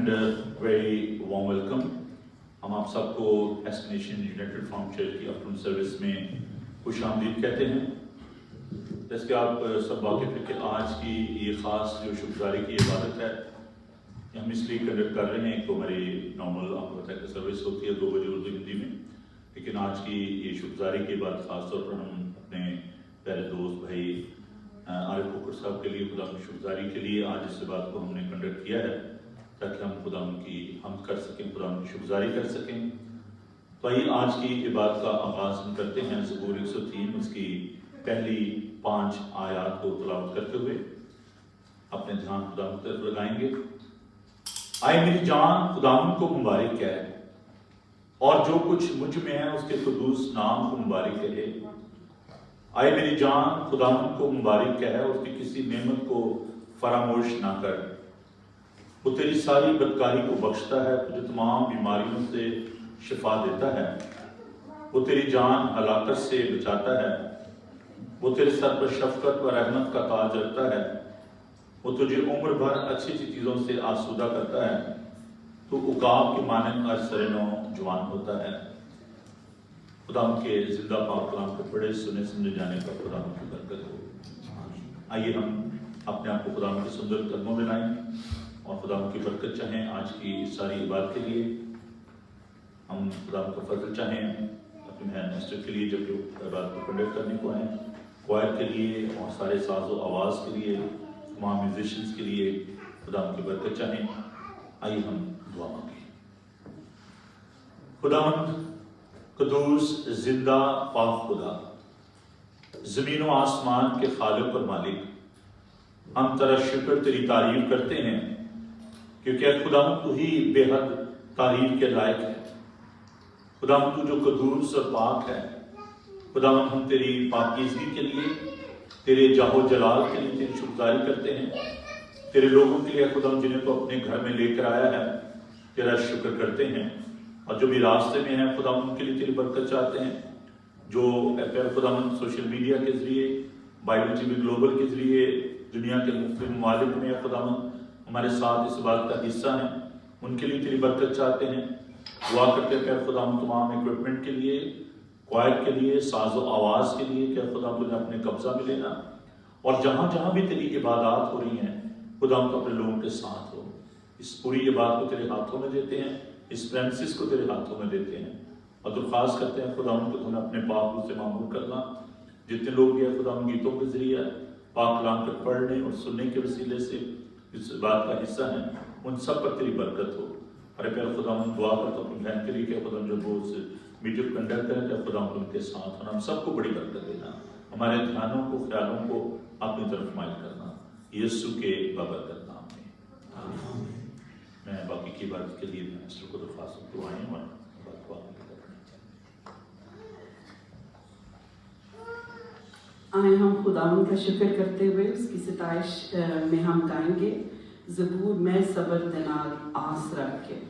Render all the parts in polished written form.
and very warm welcome. हम आप सबको एस्टिनेशन यूनाइटेड फार्म चर्च की अपनी सर्विस में खुश आमदीद कहते हैं। जैसे कि आप सब वाकिफ़ हैं कि आज की ये ख़ास जो शुक्रगुजारी की इबादत है हम इसलिए कंडक्ट कर रहे हैं। तो हमारी नॉर्मल आपको पता है कि सर्विस होती है 2 बजे उर्दू हिंदी में, लेकिन आज की ये शुक्रगुजारी की बात ख़ास तौर पर हम अपने प्यारे दोस्त भाई आरिफ फुकर साहब के लिए खुदा की शुक्रगुजारी के लिए आज इस बात को हमने कंडक्ट किया है ताकि हम खुदा की हम कर सकें, खुदा की शुक्रगुजारी कर सकें। तो आइए आज की इबादत का आगाज़ हम करते हैं ज़बूर 103 उसकी पहली 5 आयात को तिलावत करते हुए अपने ध्यान खुदा की तरफ लगाएंगे। आए मेरी जान खुदावन को मुबारक कहे और जो कुछ मुझ में है उसके कुदूस नाम को मुबारक कहे। आए मेरी जान खुदावन को मुबारक कहे और उसकी किसी नेमत को फरामोश ना कर। वो तेरी सारी बदकारी को बख्शता है, तुझे तमाम बीमारियों से शिफा देता है। वो तेरी जान हलाकत से बचाता है, वो तेरे सर पर शफकत व रहमत का ताज रखता है। वो तुझे उम्र भर अच्छी अच्छी चीज़ों से आसूदा करता है। तो उकाब के मानंद अरसरनो जवान होता है। खुदा के जिंदा पाक कलाम को पढ़े सुने समझे जाने का खुदा की बरकत हो। आइए हम अपने आप को खुदा के सुंदर कदमों में लाएं और खुदा की बरकत चाहें। आज की सारी इबादत के लिए हम खुदा का फजल चाहें अपने बहन मिस्टर के लिए जब इबादत को कंडक्ट करने को आए, क्वायर के लिए और सारे साजो आवाज़ के लिए, तमाम म्यूजिशियंस के लिए खुदा की बरकत चाहें। आइए हम दुआ मांगें। खुदावंद कुदूस जिंदा पाक खुदा, ज़मीन व आसमान के खालिक और मालिक, हम तेरा शुक्र तेरी तारीफ करते हैं क्योंकि खुदावंद तू ही बेहद तारीफ के लायक है। खुदावंद तू जो कुदूस और पाक है, खुदावंद हम तेरी पाकीज़गी के लिए, तेरे जाहो जलाल के लिए तेरी शुक्रगुजारी करते हैं। तेरे लोगों के लिए खुदावंद जिन्हें तो अपने घर में लेकर आया है तेरा शुक्र करते हैं, और जो भी रास्ते में है खुदावंद उनके लिए तेरी बरकत चाहते हैं। जो खुदावंद सोशल मीडिया के ज़रिए, बाइबल टीवी ग्लोबल के ज़रिए दुनिया के मुख्तलिफ ममालिक में खुदावंद हमारे साथ इस बात का हिस्सा हैं, उनके लिए तेरी बरकत चाहते हैं। दुआ करते हैं खुदावंद तमाम इक्विपमेंट के लिए, क्वायर के लिए, साजो आवाज़ के लिए क्या खुदावंद तुझे अपने कब्जा में लेना, और जहाँ जहाँ भी तेरी इबादत हो रही हैं खुदावंद अपने लोगों के साथ हो। इस पूरी इबादत को तेरे हाथों में देते हैं, इस प्रेमिसेस को तेरे हाथों में देते हैं, और दरख्वास्त करते हैं खुदावंद को तुम्हें अपने पाक से मामूल करना। जितने लोग भी खुदावंद गीतों के जरिए पाक कलाम के पढ़ने और सुनने के वसीले से इस बात का हिस्सा है, उन सब पर तेरी बरकत हो। अरे प्यारे खुदावंद दुआ कर तो अपनी बहन के लिए क्या खुदावंद जो वो मीटिंग कंडक्ट करें क्या खुदावंद उनके साथ और हम सबको बड़ी बरकत देना। हमारे ध्यानों को ख्यालों को अपनी तरफ माइल करना यीशु के बाबरकत नाम में। मैं बाकी की बात के लिए मिनिस्टर को दरख्वास्त दुआएं और बात को आगे आए हम खुदावन का शुक्र करते हुए उसकी सिताइश में हम गाएंगे ज़बूर में सबर दिनार आस रख के।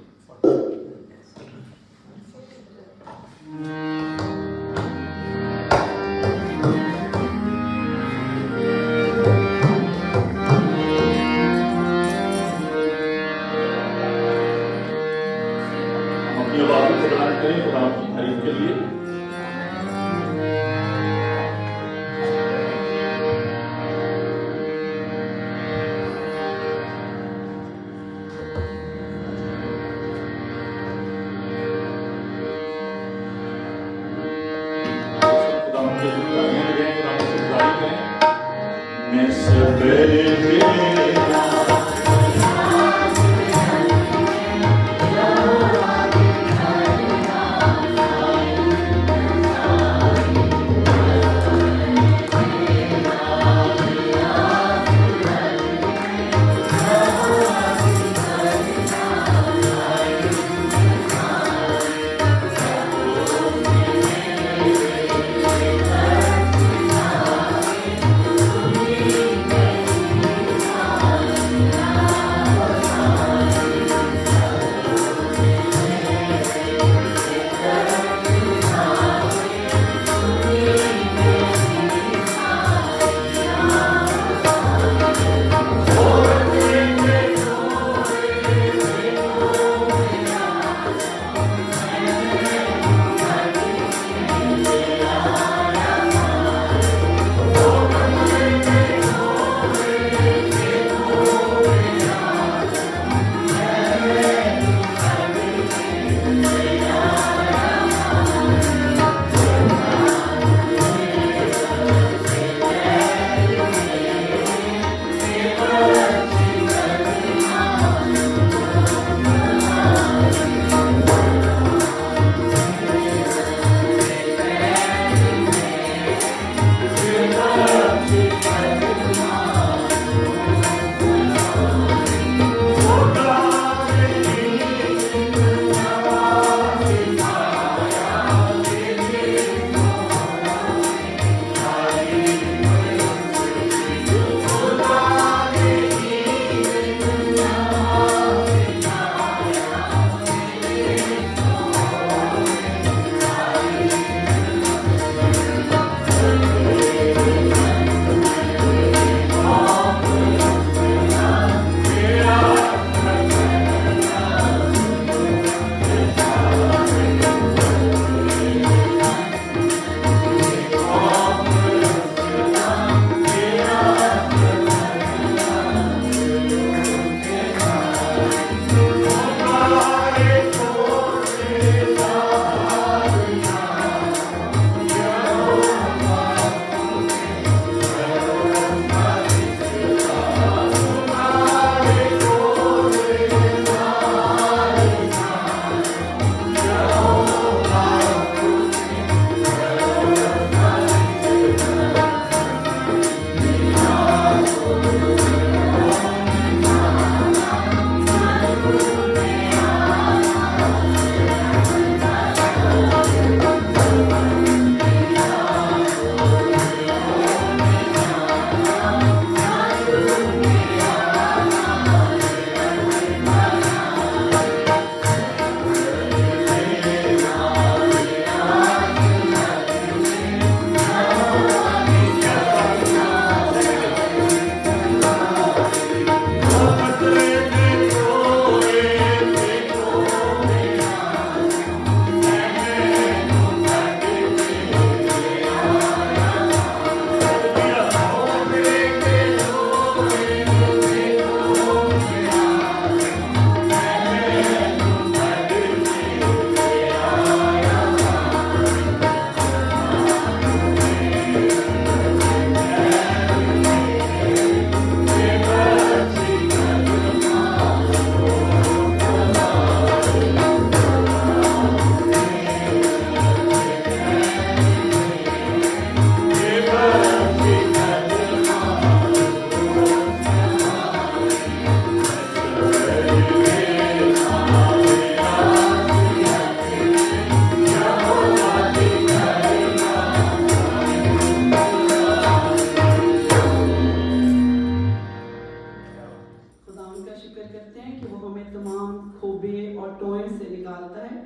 तमाम खोबे और टोए से निकालता है.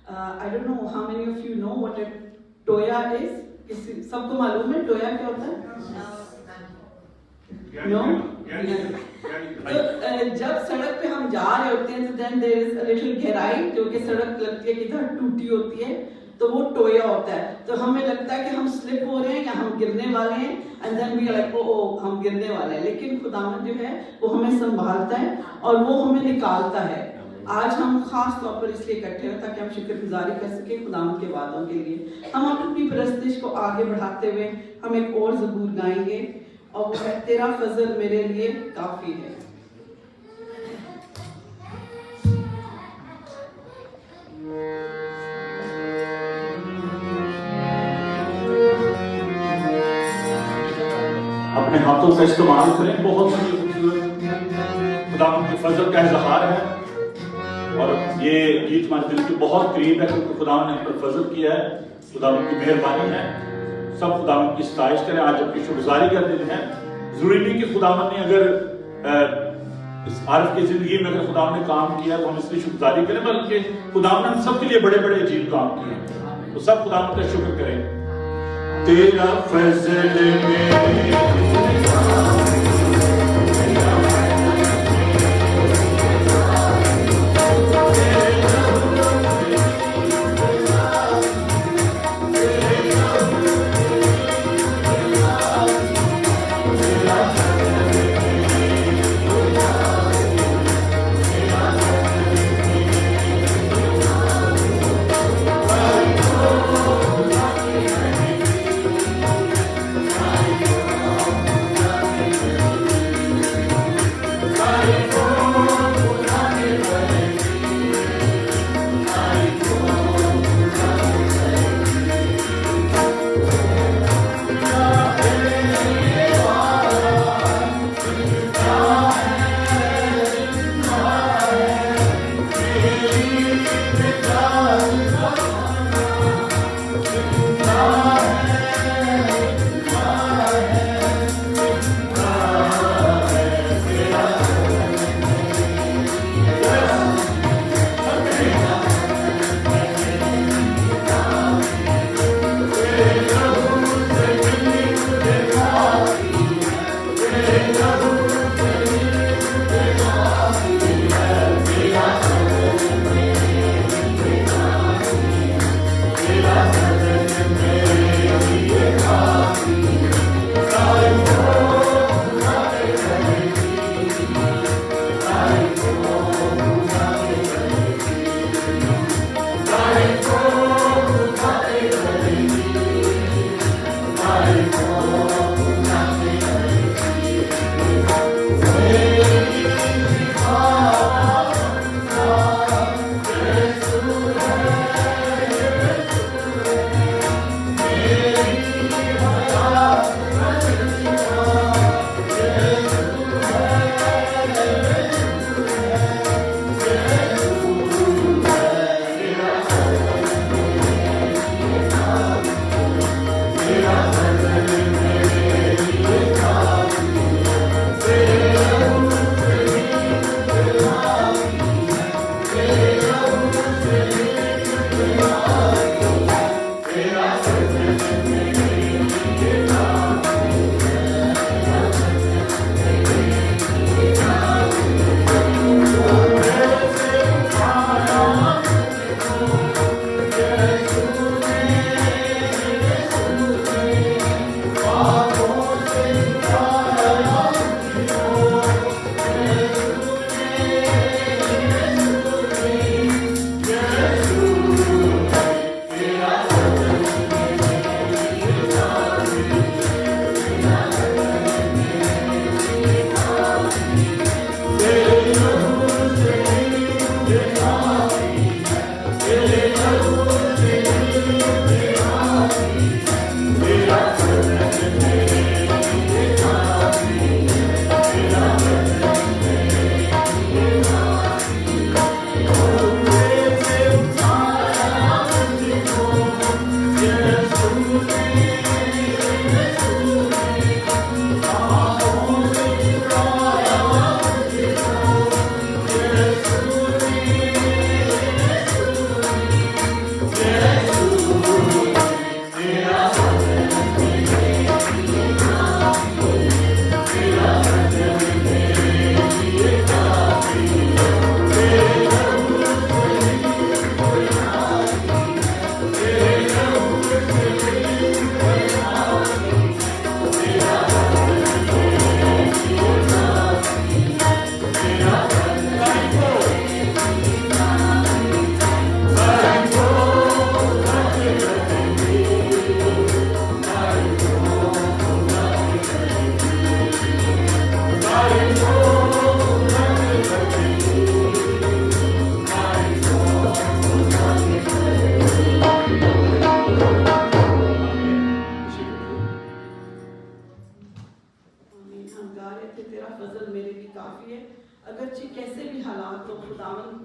I don't know how many of you know what a toya is. सबको मालूम है टोया क्या होता है? No? तो जब सड़क पे हम जा रहे होते हैं तो then there is a little गहराई जो कि सड़क लगती है किधर टूटी होती है तो वो टोया होता है. तो हमें लगता है कि हम स्लिप हो रहे हैं या हम गिरने वाले हैं and then we are like oh हम गिरने वाले हैं. लेकिन खुदावंद जो है वो हमें संभालता है और वो हमें निकालता है. आज हम खास तौर पर इसलिए इकट्ठे हैं ताकि हम शुक्रगुजारी कर सकें खुदावंद के वादों के लिए. हम अपनी परस्तिश को आगे बढ़ाते हुए हम एक और ज़बूर गाएंगे और वो है तेरा फजल मेरे लिए काफी है. अपने हाथों का इस्तेमाल करें. बहुत सी खुदावंद के फजल का इजहार है और ये गीत हमारे दिल के बहुत करीब है क्योंकि खुदावंद ने हम पर फजल किया है. खुदावंद की मेहरबानी है. सब खुदावंद की सताइश करें. आज अपनी शुक्रगुजारी का दिन है. जरूरी नहीं कि खुदावंद ने अगर इस आरिफ की जिंदगी में अगर खुदावंद ने काम किया तो हम इसकी शुक्रगुजारी करें, बल्कि खुदावंद ने सबके लिए बड़े बड़े अजीब काम किए. तो सब खुदावंद का शुक्र करें. तेरा फजल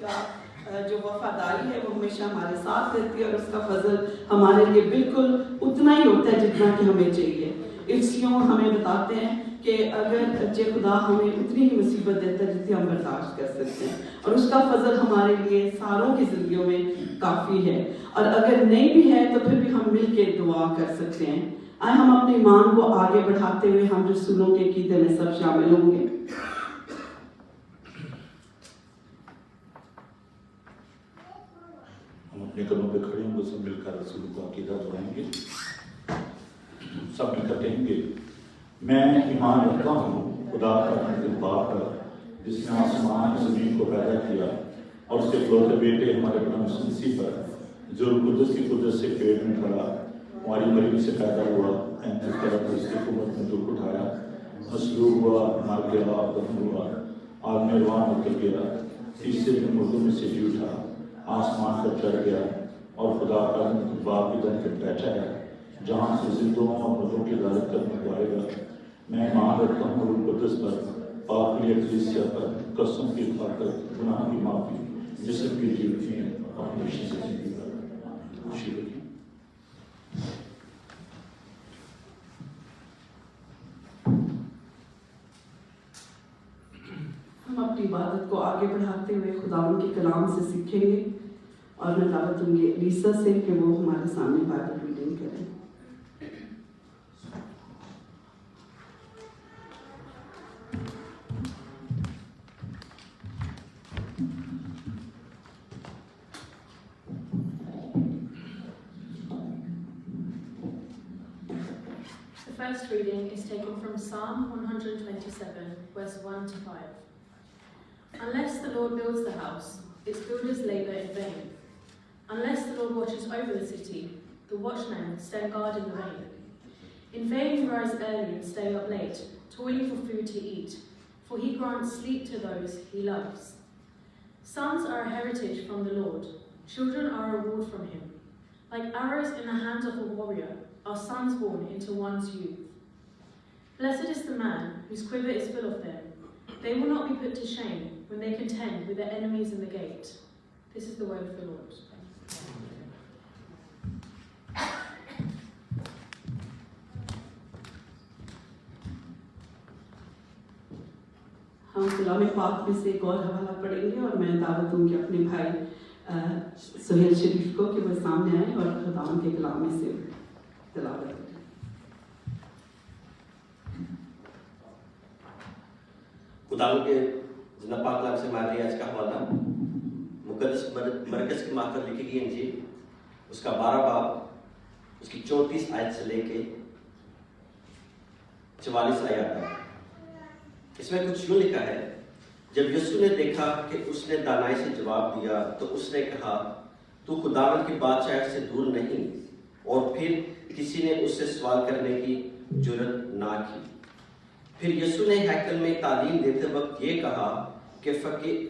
کا جو وفاداری ہے وہ ہمیشہ ہمارے ساتھ رہتی ہے اور اس کا فضل ہمارے لیے بالکل اتنا ہی ہوتا ہے جتنا کہ ہمیں چاہیے. اس لیے ہمیں بتاتے ہیں کہ اگر اچھے خدا ہمیں اتنی ہی مصیبت دیتا ہے جتنی ہم برداشت کر سکتے ہیں اور اس کا فضل ہمارے لیے ساروں کی زندگیوں میں کافی ہے. اور اگر نہیں بھی ہے تو پھر بھی ہم مل کے دعا کر سکتے ہیں. آئے ہم اپنے ایمان کو آگے بڑھاتے ہوئے ہم رسولوں کے عقیدے میں سب شامل ہوں گے. ہم اپنے قدموں پہ کھڑے ہوں گے, سب مل کر رسول کو عقیدہ دہرائیں گے. سب مل کر کہیں گے, میں ایمان رکھتا ہوں خدا کا باپ پر جس نے آسمان زمین کو پیدا کیا اور اس کے اکلوتے بیٹے ہمارے پرم مسیح پر جو قدس کی قدرت سے پیٹ میں پڑا, ہماری مریم سے پیدا ہوا, 35 طرح پر اس کی حکومت میں دکھ اٹھایا, مصلوب ہوا, مر گیا, دفن ہوا, آگ میں روان اتر گیا, تیسرے دن مردوں میں سے جی اٹھا, آسمان پر چڑھ گیا اور خدا کا باپ کی طرف بیٹھا ہے جہاں سے زندوں اور مردوں کی عدالت کرنے کو آئے گا. میں ایمان رکھتا ہوں روح القدس پر, پاک کلیسیا پر, قسم کی خاطر گناہ کی معافی, جسم کی جیوتی اور ہمیشہ سے زندگی پر. خوشی رکھیں. ہم اپنی عبادت کو آگے بڑھاتے ہوئے خداوند کے کلام سے سیکھیں گے اور میں دعوت دوں گی لیسا سے کہ وہ ہمارے سامنے بائبل ریڈنگ کریں. The first reading is taken from Psalm 127, verse 1 to 5. Unless the Lord builds the house, its builders labor in vain. Unless the Lord watches over the city, the watchmen stand guard in vain. In vain you rise early and stay up late, toiling for food to eat, for he grants sleep to those he loves. Sons are a heritage from the Lord, children are a reward from him. Like arrows in the hands of a warrior are sons born into one's youth. Blessed is the man whose quiver is full of them. They will not be put to shame when they contend with their enemies in the gate. This is the word of the Lord. ہم کلام پاک میں سے ایک اور حوالہ پڑھیں گے اور میں دعوت دوں گی اپنے بھائی سہیل شریف کو کہ وہ سامنے آئیں اور خداوند کے کلام میں سے تلاوت کریں. خداوند کے زندہ پاک کلام سے ہمارے آج کا حوالہ مقدس مرکز کی ماہ پر لکھی گئی انجیل اس کا 12 باب اس کی 34 آیت سے لے کے 44 آیات تک. اس میں کچھ یوں لکھا ہے, جب یسوع نے دیکھا کہ اس نے دانائی سے جواب دیا تو اس نے کہا, تو خداوند کی بادشاہت سے دور نہیں. اور پھر کسی نے اس سے سوال کرنے کی جرت نہ کی. پھر یسوع نے ہیکل میں تعلیم دیتے وقت یہ کہا کہ فقیر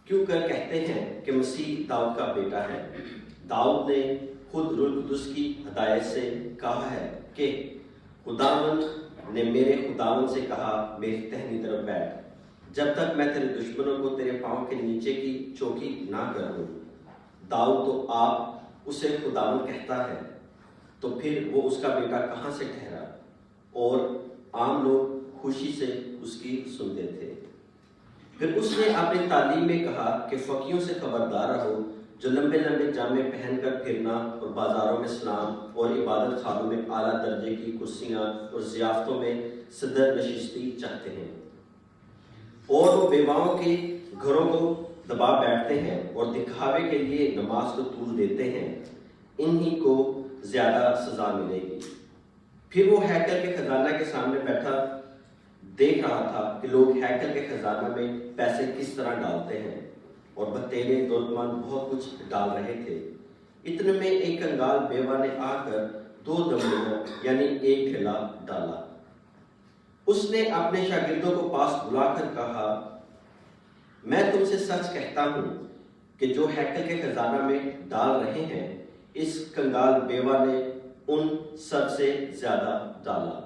کیوں کر کہتے ہیں کہ مسیح داؤد کا بیٹا ہے. داؤد نے خود روح القدس کی ہدایت سے کہا ہے کہ خداوند نے میرے خداوند سے کہا, میری دہنی طرف بیٹھ جب تک میں تیرے دشمنوں کو تیرے پاؤں کے نیچے کی چوکی نہ کر دوں. داؤد تو آپ اسے خداوند کہتا ہے, تو پھر وہ اس کا بیٹا کہاں سے ٹھہرا؟ اور عام لوگ خوشی سے اس کی سنتے تھے. پھر اس نے اپنی تعلیم میں کہا کہ فقیوں سے خبردار رہو جو لمبے لمبے جامے پہن کر پھرنا اور بازاروں میں سلام اور عبادت خانوں میں اعلیٰ درجے کی کرسیاں اور ضیافتوں میں صدر نشستی چاہتے ہیں. اور وہ بیواؤں کے گھروں کو دبا بیٹھتے ہیں اور دکھاوے کے لیے نماز کو طول دیتے ہیں. انہی کو زیادہ سزا ملے گی. پھر وہ ہیکل کے خزانہ کے سامنے بیٹھا دیکھ رہا تھا کہ لوگ ہیکل کے خزانہ میں پیسے کس طرح ڈالتے ہیں, اور بتیلے دولتمند بہت کچھ ڈال رہے تھے. اتنے میں ایک کنگال بیوہ نے آ کر 2 دمڑیاں یعنی 1 ڈھیلا ڈالا. اس نے اپنے شاگردوں کو پاس بلا کر کہا, میں تم سے سچ کہتا ہوں کہ جو ہیکل کے خزانہ میں ڈال رہے ہیں اس کنگال بیوہ نے ان سب سے زیادہ ڈالا,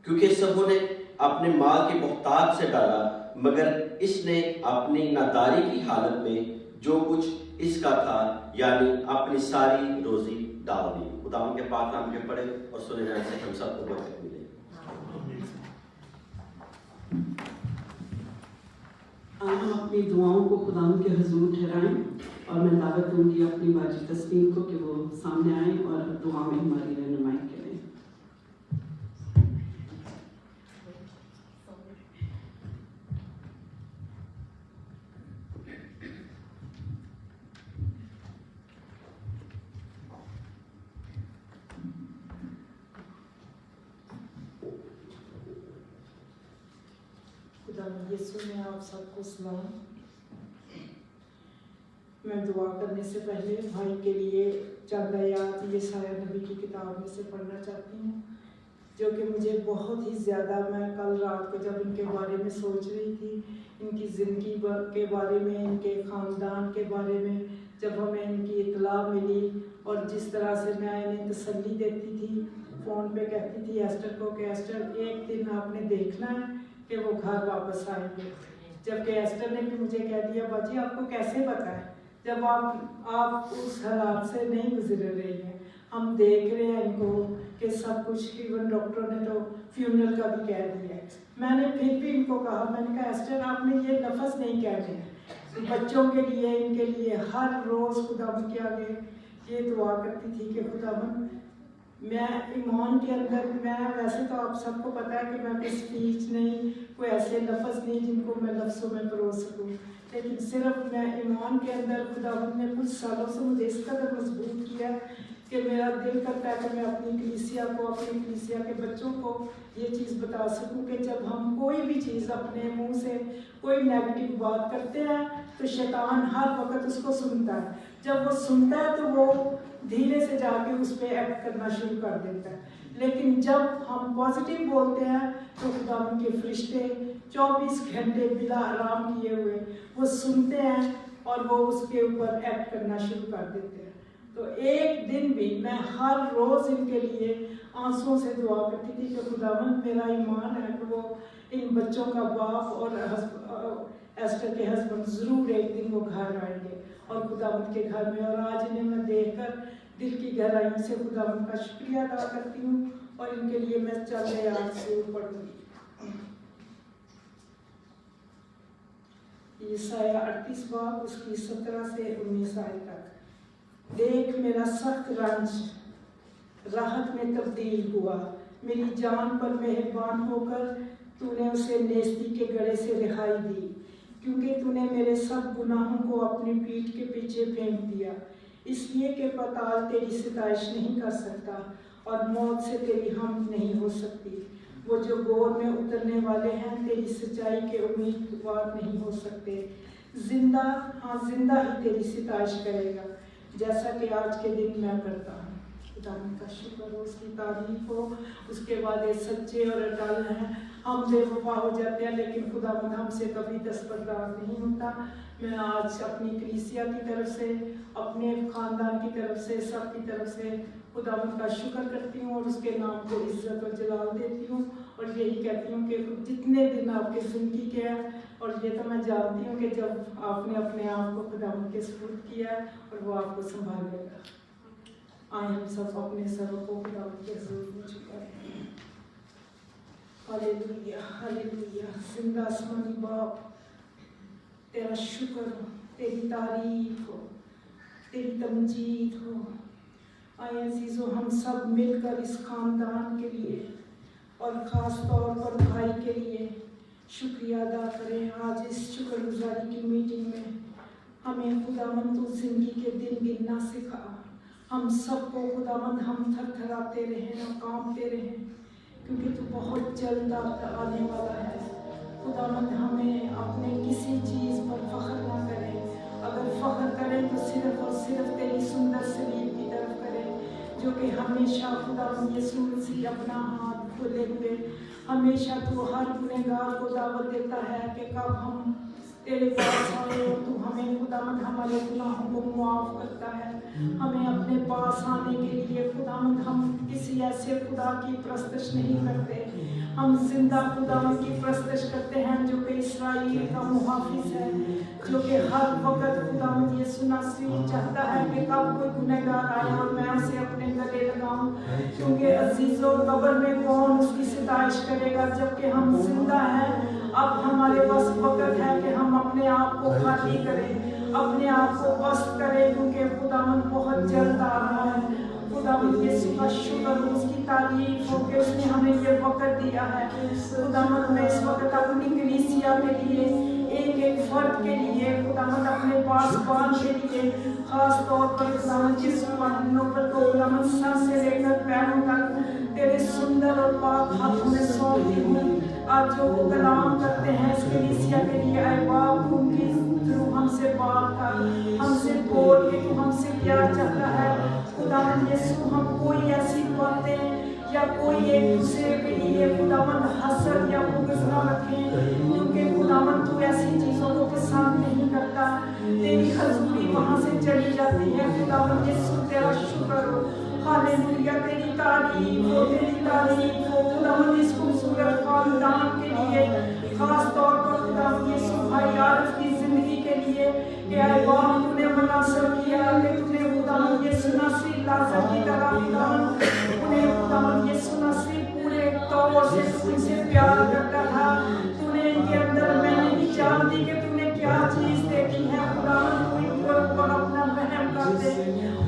کیونکہ سبوں نے اپنے مال کی محتاج سے ڈالا, مگر اس نے اپنی ناداری کی حالت میں جو کچھ اس کا تھا یعنی اپنی ساری روزی ڈال دی۔ خداوند کے پاک نام کے پڑھے اور سنے جانے سے ہم سب کو برکت ملے۔ آج ہم اپنی دعاؤں کو خداوند کے حضور ٹھہرائیں اور میں دعوت دوں گی اپنی باجی تسنیم کو کہ وہ سامنے آئیں اور دعا میں ہماری رہنمائی کریں۔ یسوع میں آپ سب کو سلام۔ میں دعا کرنے سے پہلے بھائی کے لیے چند آیات یسایہ نبی کی کتاب میں سے پڑھنا چاہتی ہوں، جو کہ مجھے بہت ہی زیادہ، میں کل رات کو جب ان کے بارے میں سوچ رہی تھی، ان کی زندگی کے بارے میں، ان کے خاندان کے بارے میں، جب ہمیں ان کی اطلاع ملی اور جس طرح سے میں انہیں تسلی دیتی تھی، فون پہ کہتی تھی ایسٹر کو کہ ایسٹر ایک دن آپ نے دیکھنا ہے کہ وہ گھر واپس آئیں گے، جبکہ ایسٹر نے بھی مجھے کہہ دیا باجی آپ کو کیسے پتہ ہے جب آپ اس حالات سے نہیں گزر رہی ہیں، ہم دیکھ رہے ہیں ان کو کہ سب کچھ، ایون ڈاکٹروں نے تو فیونرل کا بھی کہہ دیا ہے۔ میں نے پھر بھی ان کو کہا، میں نے کہا ایسٹر آپ نے یہ لفظ نہیں کہنے ہیں، بچوں کے لیے، ان کے لیے ہر روز خداوند کے آگے یہ دعا کرتی تھی کہ خداوند میں ایمان کے اندر، میں ویسے تو آپ سب کو پتہ ہے کہ میں کوئی اسپیچ نہیں، کوئی ایسے لفظ نہیں جن کو میں لفظوں میں پروس سکوں، لیکن صرف میں ایمان کے اندر خداوند نے کچھ سالوں سے مجھے اس قدر مضبوط کیا کہ میرا دل کرتا ہے کہ میں اپنی کلیسیا کو، اپنی کلیسیا کے بچوں کو یہ چیز بتا سکوں کہ جب ہم کوئی بھی چیز اپنے منہ سے کوئی نیگیٹو بات کرتے ہیں تو شیطان ہر وقت اس کو سنتا ہے، جب وہ سنتا ہے تو وہ دھیرے سے جا کے اس پہ ایکٹ کرنا شروع کر دیتا ہے، لیکن جب ہم پازیٹیو بولتے ہیں تو خداوند کے فرشتے 24 گھنٹے بلا آرام کیے ہوئے وہ سنتے ہیں اور وہ اس کے اوپر ایکٹ کرنا شروع کر دیتے ہیں۔ تو ایک دن بھی میں ہر روز ان کے لیے آنسوؤں سے دعا کرتی تھی کہ خداوند میرا ایمان ہے کہ وہ ان بچوں کا باپ اور ایسٹر کے ہسبینڈ ضرور ایک دن وہ گھر آئیں گے اور خداوند کے گھر میں، اور آج انہیں میں دیکھ کر دل کی گہرائیوں سے خداوند کا شکریہ ادا کرتی ہوں اور ان کے لیے میں چند آیات ضرور پڑھوں گی۔ یسایہ 38 باب اس کی 17 سے 19 آیت تک۔ دیکھ میرا سخت رنج راحت میں تبدیل ہوا، میری جان پر مہربان ہو کر تو نے اسے نیستی کے گڑھے سے رہائی دی، کیونکہ تو نے میرے سب گناہوں کو اپنی پیٹھ کے پیچھے پھینک دیا، اس لیے کہ پتال تیری ستائش نہیں کر سکتا اور موت سے تیری حمد نہیں ہو سکتی۔ وہ جو گور میں اترنے والے ہیں تیری سچائی کے امیدوار نہیں ہو سکتے، زندہ ہی تیری ستائش کرے گا جیسا کہ آج کے دن میں کرتا ہوں۔ خداوند کا شکر ہو، اس کی تعریف ہو، اس کے وعدے سچے اور اٹل ہیں۔ ہم بے وفا ہو جاتے ہیں لیکن خداوند ہم سے کبھی دستبردار نہیں ہوتا۔ میں آج اپنی کلیسیا کی طرف سے، اپنے خاندان کی طرف سے، سب کی طرف سے خداوند کا شکر کرتی ہوں اور اس کے نام کو عزت اور جلال دیتی ہوں، اور یہی کہتی ہوں کہ جتنے دن آپ کے زندگی کے ہیں، اور یہ تو میں جانتی ہوں کہ جب آپ نے اپنے آپ کو خداوند کے سپرد کیا ہے اور وہ آپ کو سنبھالے گا۔ آئے ہم سب اپنے سروں کو خداوند کے حضور میں جھکائیں۔ ہاللیلویا، ہاللیلویا۔ زندہ آسمانی باپ تیرا شکر ہو، تیری تعریف ہو، تیری تمجید ہو۔ آئے عزیزو ہم سب مل کر اس خاندان کے لیے اور خاص طور پر بھائی کے لیے شکریہ ادا کریں۔ آج اس شکر گزاری کی میٹنگ میں ہمیں خداوند تو زندگی کے دن گننا سکھا، ہم سب کو خداوند ہم تھر تھراتے رہیں اور کانپتے رہیں، کیونکہ تو بہت جلد آنے والا ہے۔ خداوند ہمیں اپنے کسی چیز پر فخر نہ کریں، اگر فخر کریں تو صرف اور صرف تیری سندر سلیب کی طرف کریں، جو کہ ہمیشہ خداوند یسوع مسیح اپنا ہاتھ کھولے ہوئے ہمیشہ تو ہر گنہگار کو دعوت دیتا ہے کہ کب ہم تیرے پاس آئے اور تو ہمیں خداوند ہماری हमारे गुनाहों को माफ़ करता है, हमें अपने पास आने के लिए खुदावंद हम किसी ऐसे खुदा की परस्तिश नहीं करते, हम जिंदा खुदावंद की परस्तिश करते हैं जो कि इस्राएल का मुहाफिज है, जो कि हर वक्त खुदावंद यीशु मसीह चाहता है कि कब कोई गुनहगार आए और मैं उसे अपने गले लगाऊं, क्योंकि अजीजों कब्र में कौन उसकी सिताइश करेगा जबकि हम जिंदा हैं। अब हमारे पास वक्त है कि हम अपने आप को खाली करें, अपने आप को पस्त करें, क्योंकि खुदावंद बहुत जल्द आ रहा है। खुदावंद यीशु का शुक्र हो, उसकी तारीफ हो कि उसने हमें ये वक्त दिया है। खुदावंद मैं इस वक्त अपनी कलीसिया के लिए, एक एक फर्द के लिए, खुदावंद अपने पासबान के लिए, खास तौर पर खुदावंद जिस नौकर को खुदावंद सर से लेकर पैरों तक तेरे सुंदर और पाक हाथों में सौंपती हूँ। आज जो वो कलाम करते हैं इस कलीसिया के लिए, आए बाप उनकी थ्रू हमसे बात कर, हमसे बोल के तू हमसे क्या चाहता है। खुदावंद यीशु हम कोई ऐसी बातें या कोई एक दूसरे के लिए खुदावंद हसद या बुग़्ज़ न रखें, क्योंकि खुदावंद तू ऐसी चीज़ों को पसंद नहीं करता। तेरी हजूरी वहाँ से चली जाती है। खुदावंद यीशु तेरा शुक्र हो, हालेलुया, तेरी तारीफ हो, तेरी तारीफ हो। खुदावंद इस खूबसूरत खानदान के लिए, खास तौर पर खुदावंद यीशु भाई आरिफ की जिंदगी के लिए, कि आए बाप तूने मुनासिब किया कि तूने खुदावंद यीशु मसीह लाज़र की तरह खुदावंद उन्हें खुदावंद यीशु मसीह पूरे तौर से तुझसे प्यार करता था। तूने इनके अंदर मैंने भी जान दी कि तूने क्या चीज़ देखी है। खुदावंद तू इनके ऊपर अपना रहम कर दे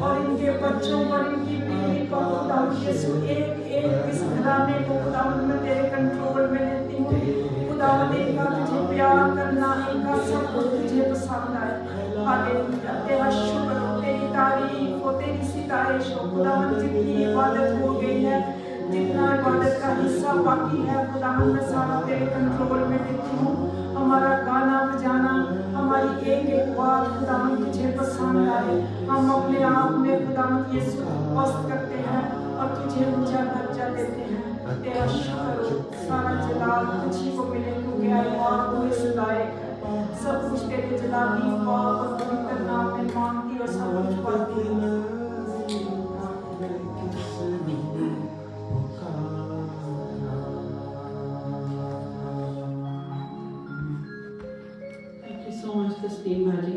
और इनके बच्चों पर, इनकी बीवी पर खुदावंद यीशु एक एक इस घराने को खुदावंद मैं तेरे कंट्रोल में लेती हूँ। खुदावंद इनका तुझे प्यार करना, इनका सब कुछ तुझे पसंद आए। हालेलुया, तेरा शुक्र हो, तेरी तारीफ हो, तेरी सितारिश हो। खुदावंद जितनी इबादत हो गई है, जितना इबादत का हिस्सा बाकी है, खुदावंद मैं सारा तेरे कंट्रोल में देती हूँ। हमारा गाना बजाना, हमारी एक एक बात खुदावंद तुझे पसंद आए। हम अपने आप में खुदावंद यीशु को पस्त करते हैं और तुझे ऊंचा दर्जा देते हैं। तेरा शुक्र हो, सारा जलाल तुझी को मिले, क्योंकि आए बाप तू इस लायक है। सब कुछ तेरे जलाली पाक और पवित्र नाम में मांगती और सब कुछ पाती हूँ। तस्लीम भाजी,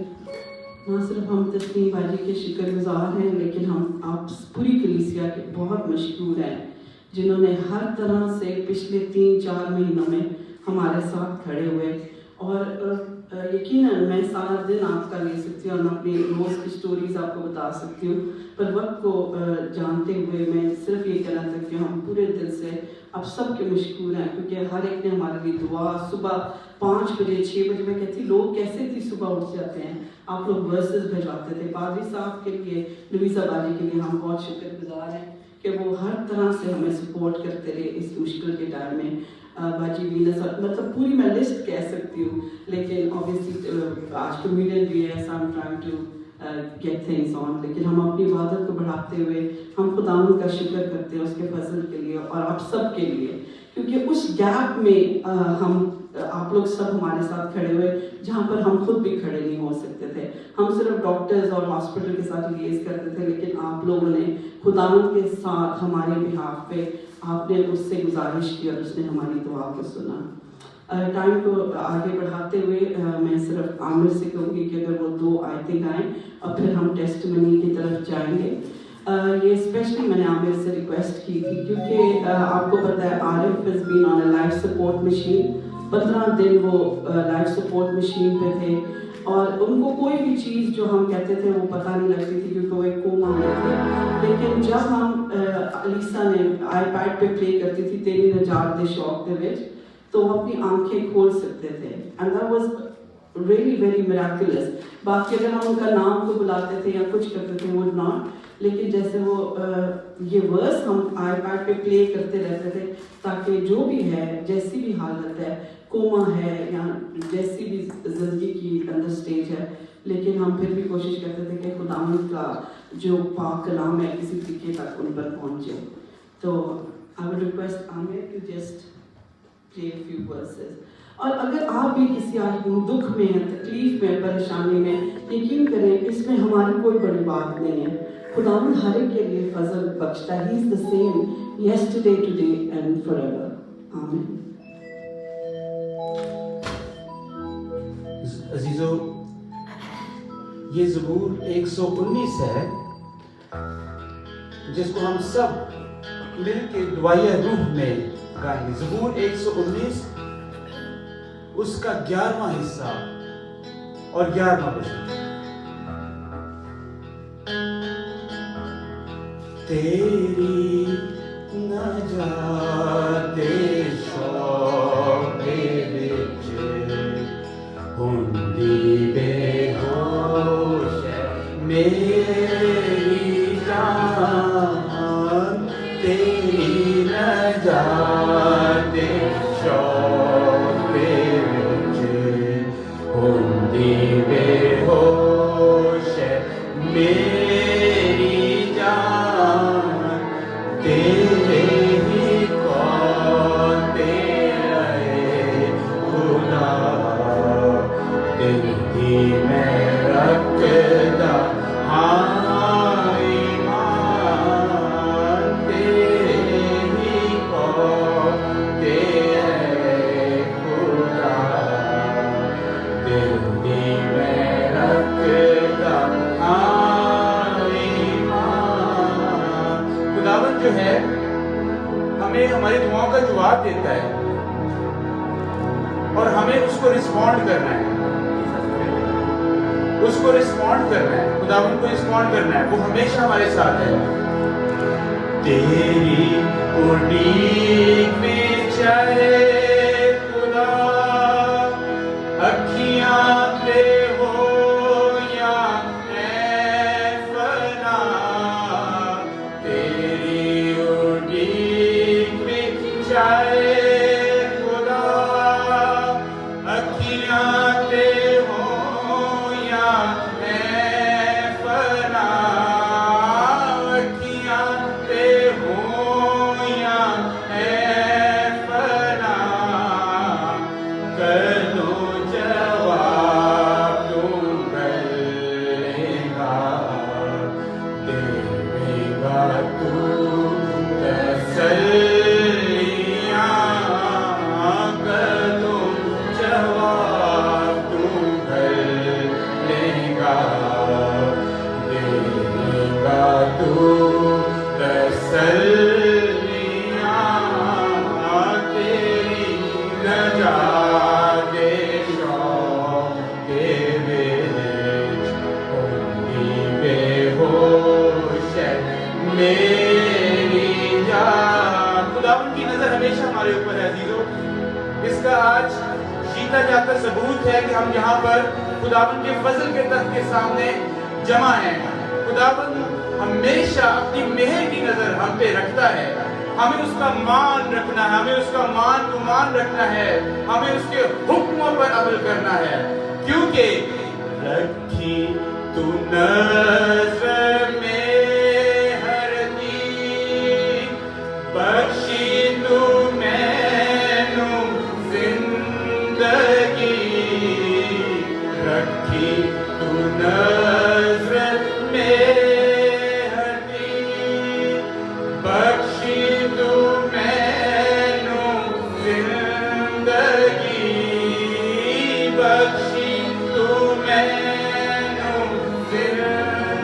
ना सिर्फ हम तस्लीम भाजी के शुक्रगुजार हैं, लेकिन हम आप पूरी कलीसिया के बहुत मशहूर हैं, जिन्होंने हर तरह से पिछले 3-4 महीनों में हमारे साथ खड़े हुए। और यकीनन मैं सारा दिन आपका ले सकती हूँ और अपनी रोज़ की स्टोरीज आपको बता सकती हूँ, पर वक्त को जानते हुए मैं सिर्फ ये कहना सकती हूँ हम पूरे दिल से आप सब के मशहूर हैं, क्योंकि हर एक ने हमारे लिए दुआ सुबह 5 बजे 6 बजे मैं कहती लोग कैसे इतनी सुबह उठ जाते हैं, आप लोग वर्सेस भिजवाते थे। पादरी साहब के लिए, लुइसा बाजी के लिए हम बहुत शुक्रगुजार हैं कि वो हर तरह से हमें सपोर्ट करते रहे इस मुश्किल के टाइम में। बाजी वीनस, मतलब पूरी मैं लिस्ट कह सकती हूँ, लेकिन ऑब्वियसली आज कम्युनियन भी है, so I am trying to get things on, लेकिन हम अपनी इबादत को बढ़ाते हुए हम खुदावंद का शुक्र करते हैं उसके फजल के लिए और आप सब के लिए, क्योंकि उस गैप में हम आप लोग सब हमारे साथ खड़े हुए जहाँ पर हम खुद भी खड़े नहीं हो सकते थे। हम सिर्फ डॉक्टर्स और हॉस्पिटल के साथ लिएज करते थे, लेकिन आप लोगों ने खुदावंद के साथ हमारे बिहाफ पे आपने उससे गुजारिश की और उसने हमारी दुआ को सुना। टाइम को आगे बढ़ाते हुए मैं सिर्फ आमिर से कहूँगी कि अगर वो 2 आयतें गाएं और फिर हम टेस्टमनी की तरफ जाएंगे। ये स्पेशली मैंने आमिर से रिक्वेस्ट की थी, क्योंकि आपको पता है Arif has been on a life support machine. 15 दिन वो लाइफ सपोर्ट मशीन पे थे और उनको कोई भी चीज़ जो हम कहते थे वो पता नहीं लगती थी, क्योंकि वो एक कोमा में थे। लेकिन जब हम अलीसा ने आईपैड पे प्ले करती थी तेरी नजात दे शौक दे विच, तो वो अपनी आंखें खोल सकते थे, and that was really very miraculous. बाकी अगर हम उनका नाम को बुलाते थे या कुछ करते थे वो नॉट, लेकिन जैसे वो ये वर्स हम आईपैड पे प्ले करते रहते थे, ताकि जो भी है, जैसी भी हालत है, कोमा है या जैसी भी जिंदगी की अंदर स्टेज है, लेकिन हम फिर भी कोशिश करते थे कि खुदावंद का जो पाक कलाम है किसी तरीके तक उन पर पहुंचे। तो I would request Aamir to just play a few verses. اور اگر آپ بھی کسی دکھ میں تکلیف میں پریشانی میں یقین کریں اس میں ہماری کوئی بڑی بات نہیں ہے. خداوند ہر ایک کے لیے فضل بخشتا ہے. He is the same yesterday today and forever ایور. آمین. عزیزو یہ زبور 119 ہے جس کو ہم سب مل کے دعائیہ روح میں گائیں گے. زبور 119 اس کا 11واں حصہ اور 11واں بشن. تیری نجات شوق وچ ہوندی بے ہوش میری جان, تیری نجات شوق وچ ہوندی بے ہوش میری جان, تیرے ہی قوتے رہے خدا, دل ہی میں رکھدا ہاں ایمان, تیرے ہی قوتے رہے خدا, دل ہی میں رکھدا ہاں ایمان. خداوند جو ہے ہمیں ہماری دعاؤں کا جواب دیتا ہے اور ہمیں اس کو رسپونڈ کرنا ہے, اس کو رسپونڈ کرنا ہے, خداوند کو رسپونڈ کرنا ہے. وہ ہمیشہ ہمارے ساتھ ہے. تیری اڑیک میں چاہے خدا اکھیاں پہ ہو یا اے فنا, تیری اڑیک میں چاہے خدا اکھیاں پہ ہو یا اے فنا, اکھیاں پہ ہو یا اے فنا, کر دو جواب تم کرے گا, دے گا تو تسلیاں, کر دو جواب تم کرے گا, دے گا تو تسلیاں, تیری نجات شوق وچ ہوندی بے ہوش میری جان. خداوند کی نظر ہمیشہ ہمارے اوپر ہے عزیزو. اس کا آج جیتا جاتا ثبوت ہے کہ ہم یہاں پر خداوند کے فضل کے تخت کے سامنے جمع ہیں. خداوند ہمیشہ اپنی مہر کی نظر ہم پہ رکھتا ہے. ہمیں اس کا مان رکھنا ہے, ہمیں اس کا مان گمان رکھنا ہے, ہمیں اس کے حکموں پر عمل کرنا ہے, کیونکہ رکھی تو نظر میں ہر دن, بخشی تو مینوں زندگی, رکھی تو نظر میں ہر دن, بخشی تو مینوں زندگی, بخشی تو مینوں زندگی.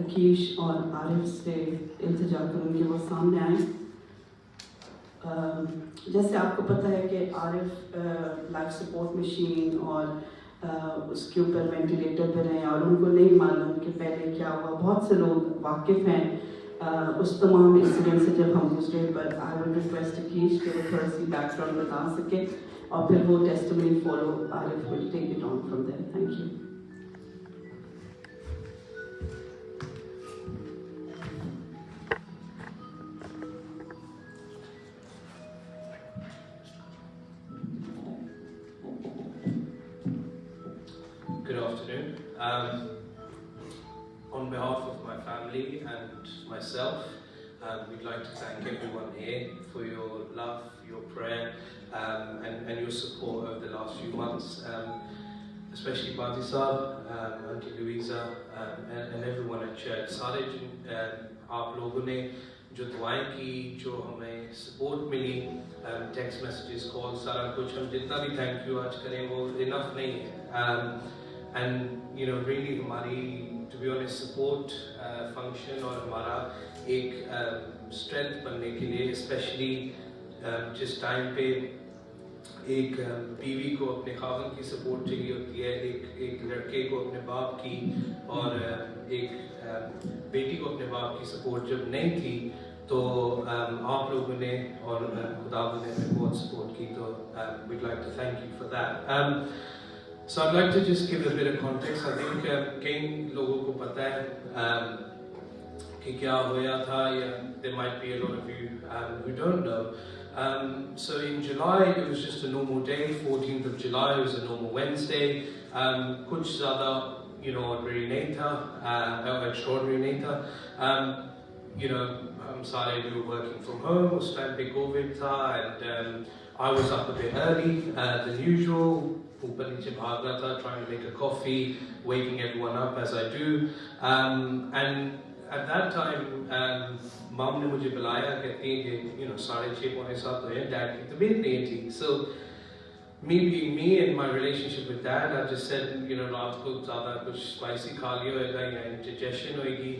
अकीश और आरिफ से इल्तिजा करूँगी वो सामने आए। जैसे आपको पता है कि आरिफ लाइफ सपोर्ट मशीन और उसके ऊपर वेंटिलेटर पर हैं और उनको नहीं मालूम कि पहले क्या हुआ। बहुत से लोग वाकिफ़ हैं उस तमाम इंसिडेंट से जब हम गुजरे, पर आई विल रिक्वेस्ट अकीश कि वो थोड़ा सी बैकग्राउंड बता सके और फिर वो testimony follow Arif will take it on from there. Thank you. Good afternoon. On behalf of my family and myself, we'd like to thank everyone here for your love, your prayer, and your support over the last few months, especially Badi Saab, Auntie Louisa, and everyone at church. सारे आप लोगों ने जो दुआएं की, जो हमें support मिली, text messages, call, सारा कुछ, हम जितना भी थैंक यू आज करें वो इनफ नहीं है। And you know, really हमारी, to be honest, support function और हमारा एक strength बनने के लिए, especially जिस टाइम पे एक बीवी को अपने खावन की सपोर्ट चाहिए होती है, एक लड़के को अपने बाप की और एक बेटी को अपने बाप की सपोर्ट जब नहीं थी, तो आप लोगों ने और खुदावंद ने हमें बहुत सपोर्ट की, तो we'd like to thank you for that. So I'd like to just give a bit of context. I think कई लोगों को पता है कि क्या होया था, या there might be a lot of you who don't know. So in July it was just a normal day, 14th of July, it was a normal Wednesday. कुछ ज़्यादा ordinary नहीं था, extraordinary नहीं था. हम सारे we were working from home, उस time पे COVID था, and I was up a bit early than usual. ऊपर नीचे भाग रहा था, trying to make a coffee, waking everyone up as I do, and at that time mom ने मुझे बुलाया, कहती है कि 6:30 पौने 7 हो गए, dad की तबीयत नहीं थी. So me being me and my relationship with dad, I just said रात को ज़्यादा कुछ spicy खा लिया होगा या indigestion होगी,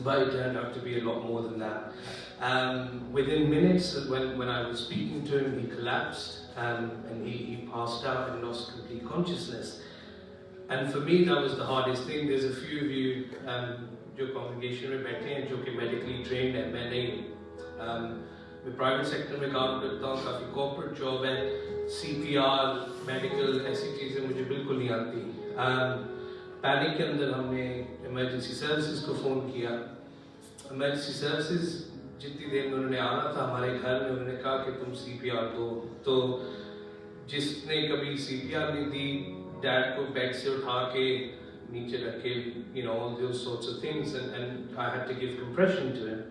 but it turned out to be a lot more than that. Within minutes, when I was speaking to him, he collapsed. And he passed out and lost complete consciousness. And for me, that was the hardest thing. There's a few of you जो congregation में बैठे हैं जो कि medically trained हैं, मैं नहीं. मैं private sector में काम करता हूँ, काफ़ी corporate job है, CPR, medical ऐसी चीज़ें मुझे बिल्कुल नहीं आती. Panic के अंदर हमने emergency services को phone किया. Emergency services जितनी देर में उन्होंने आना था हमारे घर में, उन्होंने कहा कि तुम CPR दो. तो जिसने कभी CPR नहीं दी, डैड को बेड से उठा के नीचे रख के, all those sorts of things, and I had to give compression to him.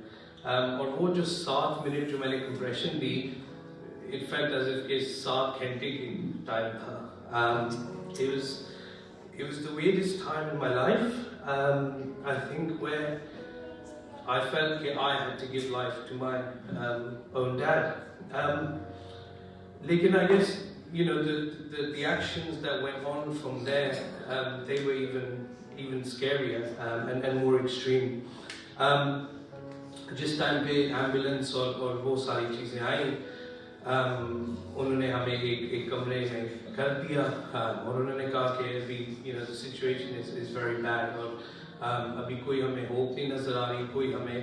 और वो जो 7 मिनट जो मैंने compression the, it felt as if के 7 घंटे की time था. It was the weirdest time in my life. I think where I felt that I had to give life to my own dad. Lekin I guess, the actions that went on from there, they were even scarier and more extreme. जिस time पे ambulance और वो सारी चीज़ें आई, उन्होंने हमें एक कमरे में कर दिया और उन्होंने कहा कि अभी the situation is very bad और अभी कोई हमें होप नहीं नज़र आ रही, कोई हमें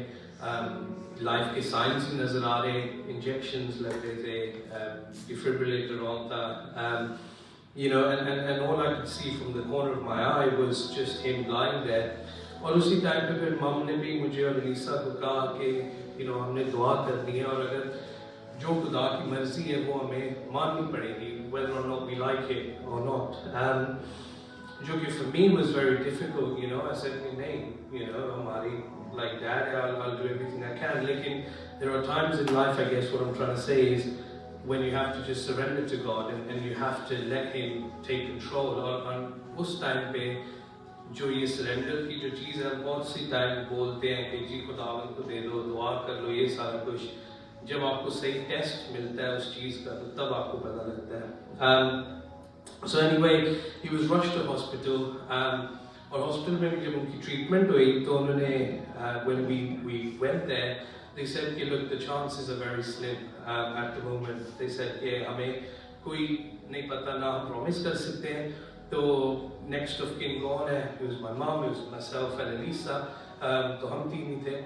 लाइफ के साइंस नहीं नज़र आ रहे, इंजेक्शंस लग रहे थे, डिफिब्रिलेटर ऑन था, and all I could see from the corner of my eye was just him lying there. और उसी टाइम पे फिर मम ने भी मुझे और अनीसा को कहा कि हमने दुआ करनी है और अगर जो खुदा की मर्जी है वो हमें माननी पड़ेगी, whether or not we like it or not. जो कि for me was very difficult, I said नहीं, हमारी like dad, I'll do everything I can. लेकिन there are times in life, I guess what I'm trying to say is when you have to just surrender to God and you have to let Him take control. और उस time पे जो ये surrender की जो चीज़ है, बहुत सी time बोलते हैं कि जी खुदावंद को दे दो, दुआ कर लो, ये सारा कुछ. जब आपको सही टेस्ट मिलता है उस चीज़ का, तो तब आपको पता लगता है. So anyway, he was rushed to hospital. اور ہاسپٹل میں بھی جب ان کی ٹریٹمنٹ ہوئی تو انہوں نے when we went there they said کہ look the chances are very slim at the moment. They said کہ ہمیں کوئی نہیں پتہ نہ ہم پرومس کر سکتے ہیں. تو نیکسٹ آف کن کون ہے؟ It was my mom, it was myself and Elisa. تو ہم تین ہی تھے.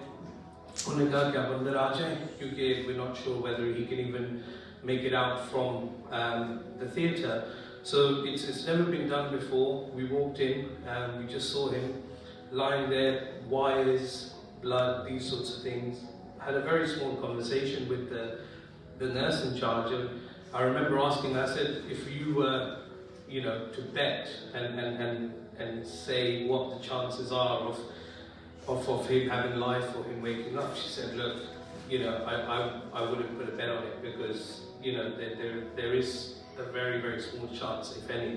انہوں نے کہا کہ آپ اندر آ جائیں کیونکہ we're not sure whether he can even make it out from the theatre. So it's never been done before. We walked in and we just saw him lying there, wires, blood, these sorts of things. Had a very small conversation with the nurse in charge. And I remember asking her, I said, if you were, to bet and say what the chances are of him having life or him waking up, she said, look, I wouldn't put a bet on it because, there is a very, very small chance, if any.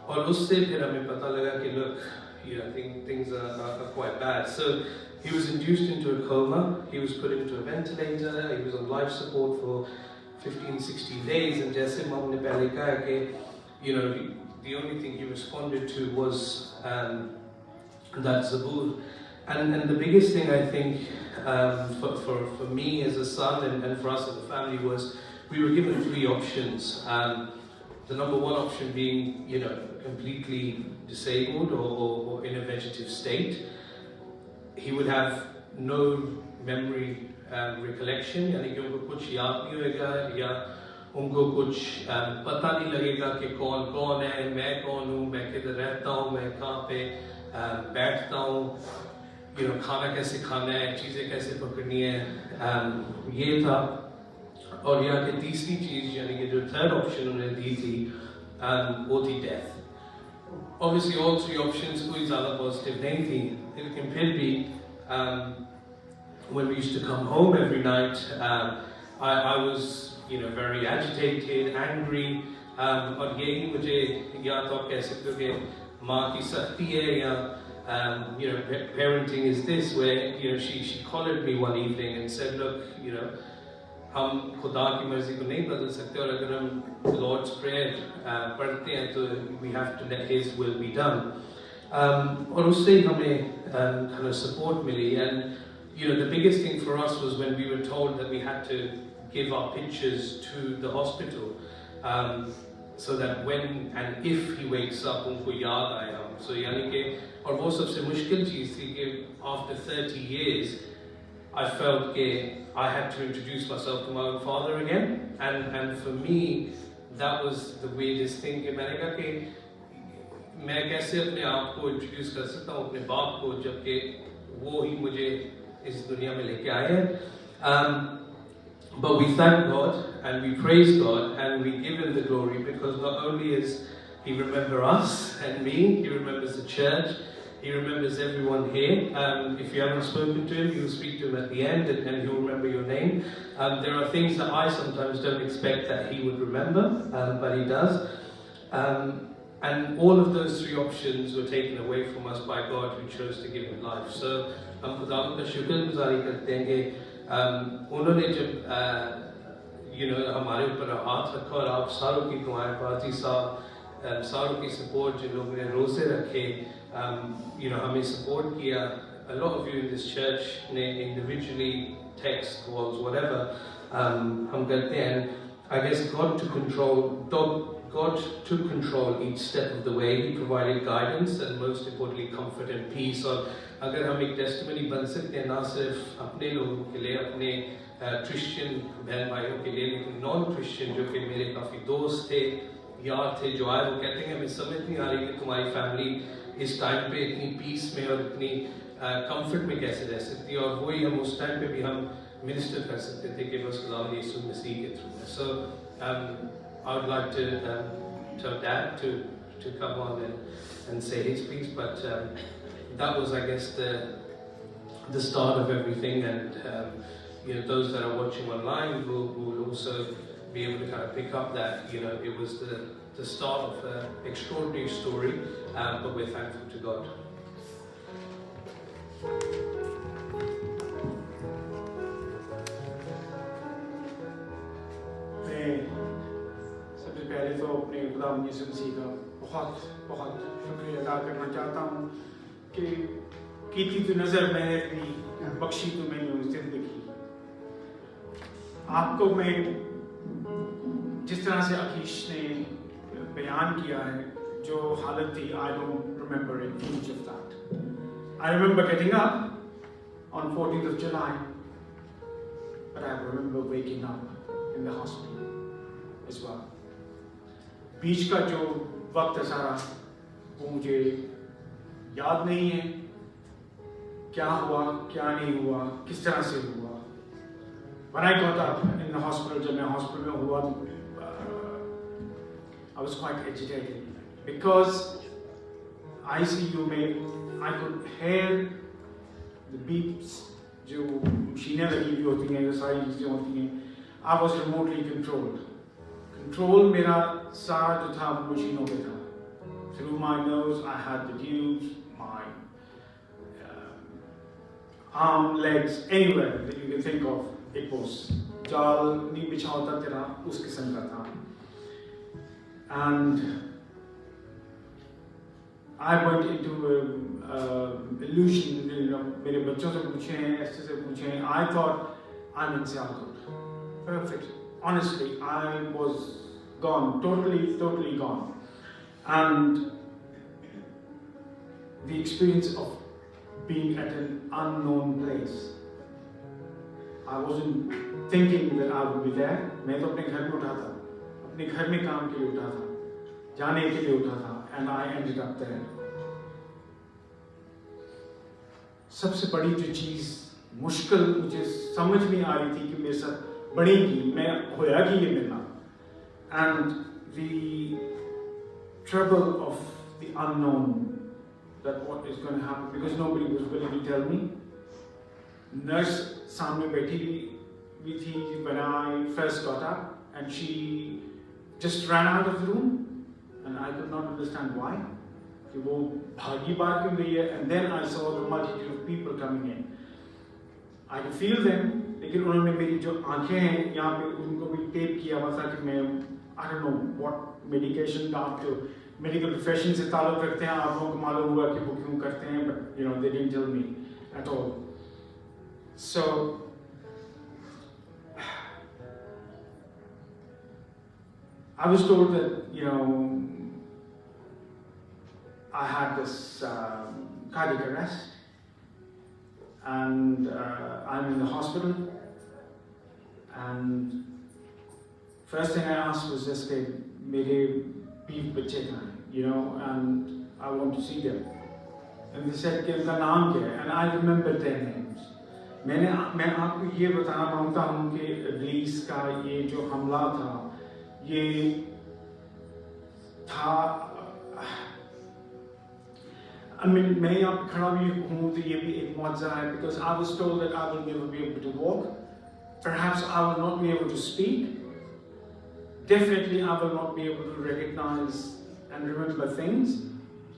اور اس سے پھر ہمیں پتہ لگا کہ look, I think things are quite bad. So he was induced into a coma, he was put into a ventilator, he was on life support for 15-16 days, and جیسے مام نے پہلے کہا کہ the only thing he responded to was that Zabur. And the biggest thing I think for me as a son and for us as a family was we were given 3 options. The number 1 option being, completely disabled or in a vegetative state. He would have no memory recollection, یعنی کہ ان کو کچھ یاد نہیں ہوئے گا یا ان کو کچھ پتہ نہیں لگے گا کہ کون ہے، میں کون ہوں، میں کدھر رہتا ہوں، میں کہاں پہ بیٹھتا ہوں، کھانا کیسے کھانا ہے، چیزیں کیسے پکڑنی ہے، یہ تھا. اور یہاں کی تیسری چیز یعنی کہ جو 3rd آپشن انہوں نے دی تھی وہ تھی ڈیتھ. Obviously all 3 options کوئی زیادہ پازیٹیو نہیں تھی، لیکن پھر بھی when we used to come home every night I was very agitated, angry. اور یہی مجھے یا تو آپ کہہ سکتے ہو کہ ماں کی سختی ہے یا parenting is this where she collared me one evening and said, look, ہم خدا کی مرضی کو نہیں بدل سکتے اور اگر ہم Lord's Prayer پڑھتے ہیں تو we have to let His will be done. اور اس سے ہمیں kind of support ملی. And the biggest thing for us was when we were told that we had to give our pictures to the hospital so that when and if he wakes up ان کو یاد آئے ہم. So یعنی کہ اور وہ سب سے مشکل چیز تھی کہ after 30 years I felt that I had to introduce myself to my own father again, and for me that was the weirdest thing. کہ میں نے کہا کہ میں کیسے اپنے آپ کو انٹروڈیوس کر سکتا ہوں اپنے باپ کو جبکہ وہ ہی مجھے اس دنیا میں لے کے آئے ہیں. But we thank God and we praise God and we give Him the glory because not only is He remember us and me, He remembers the church. He remembers everyone here. If you haven't spoken to him, you'll speak to him at the end and he'll remember your name. There are things that I sometimes don't expect that he would remember, but he does. And all of those 3 options were taken away from us by God who chose to give him life. So, hum khudawand ka shukr guzari karte hain ki unhone jab ہمارے اوپر ہاتھ رکھا اور آپ ساروں کی دعائیں بازی صاحب ساروں کی سپورٹ جن لوگوں نے روزے رکھے ہمیں سپورٹ کیا. A lot of you in this church نے individually text calls whatever ہم کرتے ہیں. I guess God took control each step of the way. He provided guidance and most importantly comfort and peace. اور اگر ہم ایک testimony بن سکتے ہیں نہ صرف اپنے لوگوں کے لیے اپنے کرسچن بہن بھائیوں کے لیے لیکن نان کرسچن جو کہ میرے کافی دوست تھے یار تھے جو آئے وہ کہتے ہیں کہ ہمیں سمجھ نہیں آ رہی کہ تمہاری فیملی اس ٹائم پہ اتنی پیس میں اور اتنی کمفرٹ میں کیسے رہ سکتی ہے. اور وہی ہم اس ٹائم پہ بھی ہم منسٹر کر سکتے تھے کہ بس خدا یسوع مسیح کے تھرو ہے. سو I would like to tell Dad to come on and say his piece, but that was, I guess, the start of everything. And those that are watching online will also be able to kind of pick up that it was the start of an extraordinary story, but we're thankful to God. سب سے پہلے تو اپنے خدا یسوع مسیح کا بہت بہت شکریہ ادا کرنا چاہتا ہوں کہ کیتی تو نظر مہربی بخشی تو میں نے زندگی. آپ کو میں جس طرح سے عکیش نے بیان کیا ہے جو حالت تھی, I don't remember an inch of that. I remember getting up on 14th of July, but I remember waking up in the hospital as well. بیچ کا جو وقت ہے سارا وہ مجھے یاد نہیں ہے, کیا ہوا کیا نہیں ہوا کس طرح سے ہوا. When I got up in the hospital, جب میں ہاسپٹل میں ہوا I was quite agitated because ICU میں I could hear the beeps جو مشینیں لگی ہوئی ہوتی ہیں, جو ساری چیزیں ہوتی ہیں. I was remotely controlled. Control میرا سارا جو تھا مشینوں پہ تھا. Through my nose I had the tubes, my arm, legs, anywhere that you can think of. It was جال نہیں بچھا ہوتا تیرا اس قسم کا تھا. And I went into illusion. میرے بچوں سے پوچھیں, ایسے سے پوچھیں. I thought I'm in Sialkot. Perfect. Honestly, I was gone, totally gone. And the experience of being at an unknown place. I wasn't thinking that I would be there. میں تو اپنے گھر میں اٹھا تھا, اپنے گھر میں کام کے لیے اٹھا تھا, جانے کے لیے اٹھا تھا. And I ended up there. سب سے بڑی جو چیز مشکل مجھے سمجھ میں آ رہی تھی کہ میرے ساتھ بڑھے گی, میں ہویا کہ یہ میرا. And the trouble of the unknown, that what is going to happen, because nobody was willing to tell me. Nurse سامنے بیٹھی ہوئی تھی when I first got up, and she just ran out of the room, and I could not understand why. کہ وہ بھاگی بار کیوں گئی ہے. And then I saw the multitude of people coming in. I could feel them, لیکن انہوں نے میری جو آنکھیں ہیں یہاں پہ ان کو بھی ٹیپ کیا ہوا تھا کہ میں I don't know what medication, آپ جو میڈیکل پروفیشن سے تعلق رکھتے ہیں آپ لوگوں کو معلوم ہوا کہ وہ کیوں کرتے ہیں, but you know they didn't tell me at all. So I was told that, you know, I had this cardiac arrest, and I'm in the hospital. And first thing I asked was just that mere beef bache kahan, you know, and I want to see them. And they said کہ ان کا نام کیا ہے, and I remember their names. میں آپ کو یہ بتانا چاہتا ہوں کہ ابلیس کا یہ جو حملہ تھا یہ تھا, میں یہاں پہ کھڑا بھی ہوں تو یہ بھی ایک معجزہ ہے. Because I was told that I will never be able to walk. Perhaps I will not be able to speak. Definitely I will not be able to recognize and remember things,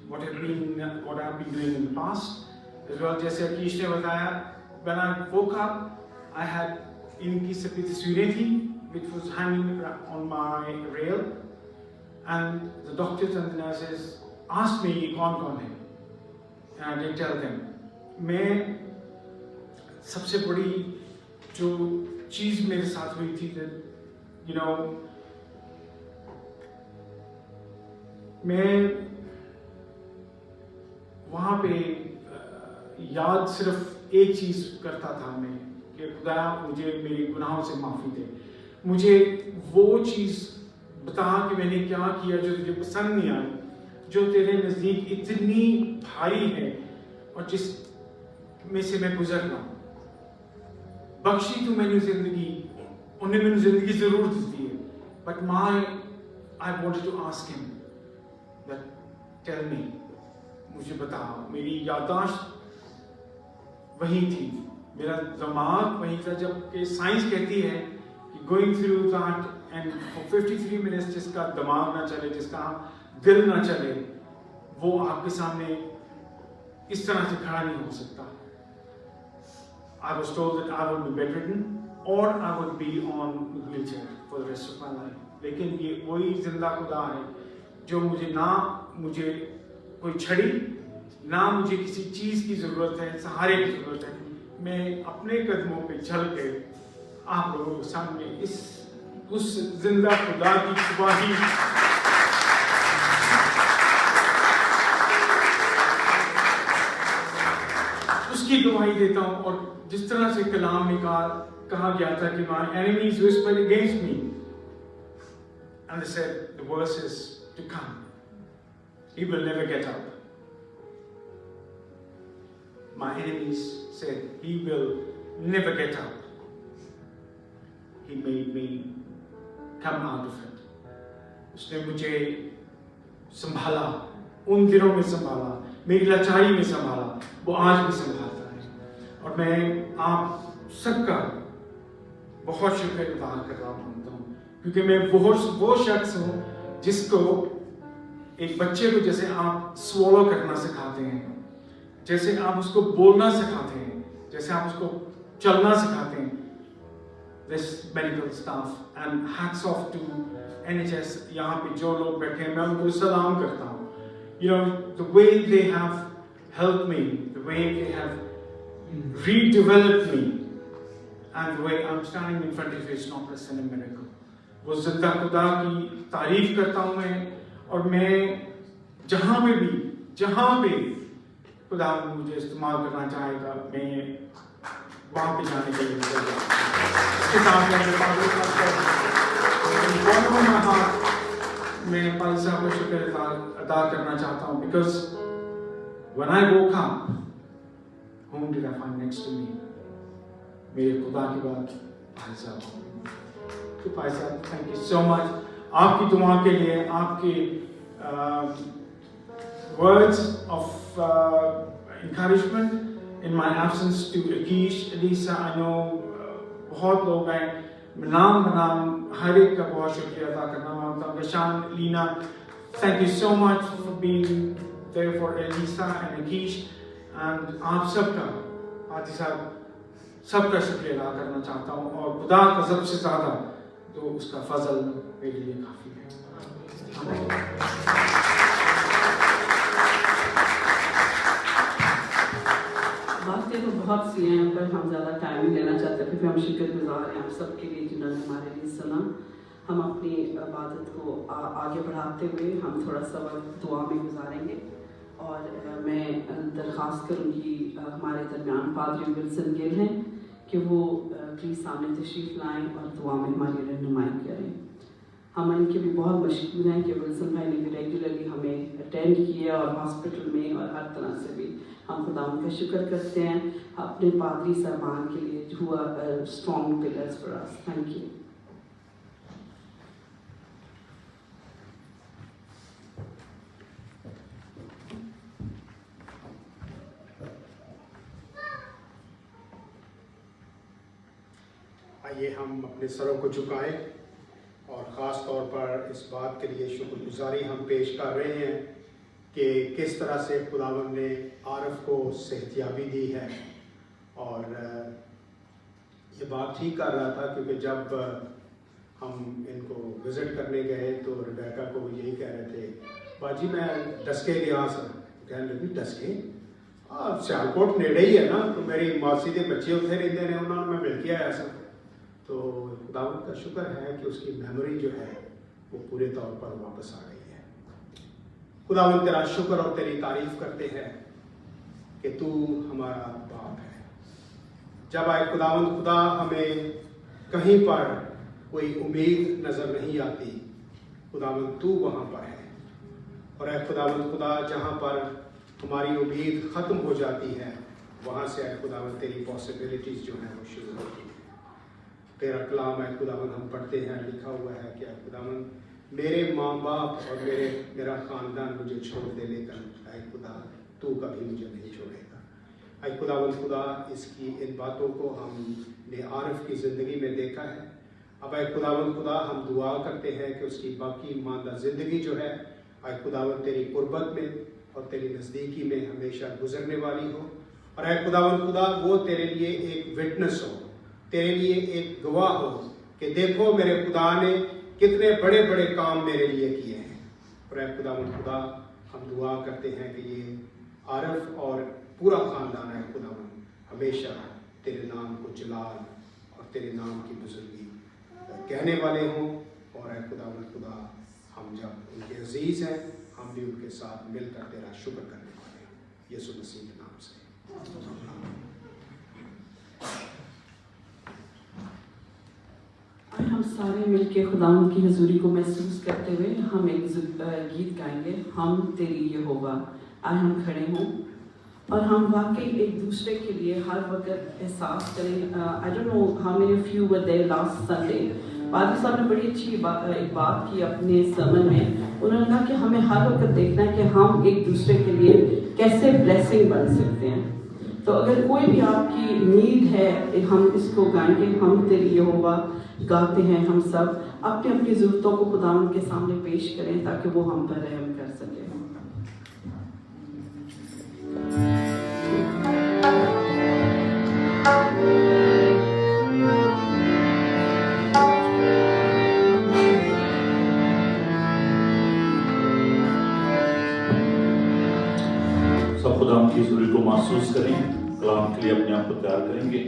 what I've been doing in the past. As well, جیسے عکیش نے بتایا, when I woke up, I had ان کی سب کی تصویریں تھیں which was hanging on my rail, and the doctors and the nurses asked me یہ کون کون ہے, and I didn't tell them. میں سب سے بڑی جو چیز میرے ساتھ ہوئی تھی that, you know, میں وہاں پہ یاد صرف ایک چیز کرتا تھا میں کہ خدا مجھے میرے گناہوں سے معافی دے, مجھے وہ چیز بتا کہ میں نے کیا کیا جو تجھے پسند نہیں آئی, جو تیرے نزدیک اتنی بھاری ہے اور جس میں سے میں گزرنا. بخشی تو میں نے زندگی, انہیں میں نے زندگی ضرور دی ہے, but I wanted to ask him that tell me, مجھے بتا. میری یادداشت وہی تھی, میرا دماغ وہی تھا, جب کہ سائنس کہتی ہے کہ going through that and for 53 minutes جس کا دماغ نہ چلے, جس کا دل نہ چلے, وہ آپ کے سامنے اس طرح سے کھڑا نہیں ہو سکتا. I was told that I would be bedridden or I would be on a wheelchair for the rest of my life. لیکن یہ وہی زندہ خدا ہے جو مجھے نہ مجھے کوئی چھڑی نہ مجھے کسی چیز کی ضرورت ہے، سہارے کی ضرورت ہے. میں اپنے قدموں پہ چل کے آپ لوگوں کے سامنے اس زندہ خدا کی گواہی اس کی گواہی دیتا ہوں. اور جس طرح سے کلام میں کہا گیا تھا کہ my enemies whispered against me and they said the worst is to come. He will never get up. My enemies said he will never get up. He made me come out of it. اس نے مجھے سنبھالا، ان دنوں میں سنبھالا، میری لاچاری میں سنبھالا، وہ آج بھی سنبھالتا ہے. اور میں آپ سب کا بہت شکر ادا کرنا مانتا ہوں، کیونکہ میں وہ شخص ہوں جس کو ایک بچے کو جیسے آپ سوالو کرنا سکھاتے ہیں، جیسے آپ اس کو بولنا سکھاتے ہیں، جیسے آپ اس کو چلنا سکھاتے ہیں. This medical staff and hats off to NHS. یہاں پہ جو لوگ بیٹھے ہیں میں ان کو سلام کرتا ہوں. You know, the way they have helped me, the way they have redeveloped me, and the way I'm standing in front of you is not less than a miracle. وہ زندہ خدا کی تعریف کرتا ہوں میں، اور میں جہاں پہ خدا مجھے استعمال کرنا چاہے گا میں وہاں پہ جانے کے لیے اس کے ساتھ میں پال صاحب کو شکر ادا کرنا چاہتا ہوں. Because when I woke up, whom did I find next to me? میرے خدا کی بات پال صاحب. تو پال صاحب تھینک یو سو مچ آپ کی دعا کے لیے، آپ کے words of encouragement in my absence to Akish, Elisa. I know بہت لوگ ہیں، نام ہر ایک کا بہت شکریہ ادا کرنا چاہتا ہوں. شان، لینا، thank you so much for being there for Elisa and Akish. and آپ سب کا، حاجی صاحب سب کا شکریہ ادا کرنا چاہتا ہوں. اور خدا کا سب سے زیادہ تو اس کا فضل میرے لیے کافی ہے. باتیں تو بہت سی ہیں پر ہم زیادہ ٹائم نہیں لینا چاہتے کیونکہ ہم شکر گزار ہیں آپ سب کے لیے جنہوں نے ہمارے لیے سنا. ہم اپنی عبادت کو آگے بڑھاتے ہوئے ہم تھوڑا سا وقت دعا میں گزاریں گے. اور میں درخواست کروں گی ہمارے درمیان پادری ولسن گل ہیں کہ وہ پلیز سامنے تشریف لائیں اور دعا میں ہماری رہنمائی کریں. ہم ان کے بھی بہت مشکور ہیں کہ ولسن بھائی نے بھی ریگولرلی ہمیں اٹینڈ کیا اور ہاسپٹل میں اور ہر طرح سے بھی ہم خدا ان کا شکر کرتے ہیں اپنے پادری صاحبان کے لیے جو strong pillars for us. Thank you. آئیے ہم اپنے سروں کو جھکائیں اور خاص طور پر اس بات کے لیے شکر گزاری ہم پیش کر رہے ہیں کہ کس طرح سے خداوند نے عارف کو صحتیابی دی ہے. اور یہ بات ٹھیک کر رہا تھا کیونکہ جب ہم ان کو وزٹ کرنے گئے تو ریبیکا کو وہ یہی کہہ رہے تھے باجی میں ڈسکے گیا سر. کہنے لگی ڈسکے سیالکوٹ نیڑے ہی ہے نا, تو میری ماسی کے بچے اتنے رہتے ہیں انہوں نے میں مل کے آیا سر. تو خداوند کا شکر ہے کہ اس کی میموری جو ہے وہ پورے طور پر واپس آ گئی ہے. خداوند تیرا شکر اور تیری تعریف کرتے ہیں کہ تو ہمارا باپ ہے. جب آئے خداوند خدا ہمیں کہیں پر کوئی امید نظر نہیں آتی, خداوند تو وہاں پر ہے. اور اے خداوند خدا جہاں پر ہماری امید ختم ہو جاتی ہے وہاں سے اے خداوند تیری پاسبلٹیز جو ہیں وہ شروع ہوتی ہیں. تیرا کلام اے خداوند ہم پڑھتے ہیں, لکھا ہوا ہے کہ اے خداوند میرے ماں باپ اور میرا خاندان مجھے چھوڑ دے لیکن اے خدا تو کبھی مجھے نہیں چھوڑے گا. اے خداوند خدا اس کی ان باتوں کو ہم نے عارف کی زندگی میں دیکھا ہے. اب اے خداوند خدا ہم دعا کرتے ہیں کہ اس کی باقی ماندہ زندگی جو ہے اے خداوند تیری قربت میں اور تیری نزدیکی میں ہمیشہ گزرنے والی ہو. اور اے خداوند خدا وہ تیرے لیے ایک وٹنس ہو, تیرے لیے ایک گواہ ہو کہ دیکھو میرے خدا نے کتنے بڑے بڑے کام میرے لیے کیے ہیں. اور اے خداوند خدا ہم دعا کرتے ہیں کہ یہ आरफ और पूरा ख़ानदान है खुदावन हमेशा तेरे नाम को जलाल और तेरे नाम की बुजुर्गी कहने वाले हों। और है खुदावन खुदा, हम जब उनके अजीज़ हैं, हम भी उनके साथ मिलकर तेरा शुक्र करने वाले हैं, यीशु मसीह के नाम से। हम सारे मिलके खुदावंद की हजूरी को महसूस करते हुए हम एक गीत गाएंगे, हम तेरी यहोवा। आज हम खड़े हों और हम वाकई एक दूसरे के लिए हर वक्त एहसास करें। I don't know how many of you were there last Sunday. पादरी साहब ने बड़ी अच्छी एक बात की अपने sermon में। उन्होंने कहा कि हमें हर वक्त देखना है कि हम एक दूसरे के लिए कैसे ब्लेसिंग बन सकते हैं। तो अगर कोई भी आपकी नीड है, हम इसको गाएंगे, हम तेरी यहोवा गाते हैं। हम सब अपनी अपनी ज़रूरतों को खुदावंद के सामने पेश करें ताकि वो हम पर रहम कर सके। सब खुदावंद की हजूरी को महसूस करें, कलाम के लिए अपने आप को तैयार करेंगे।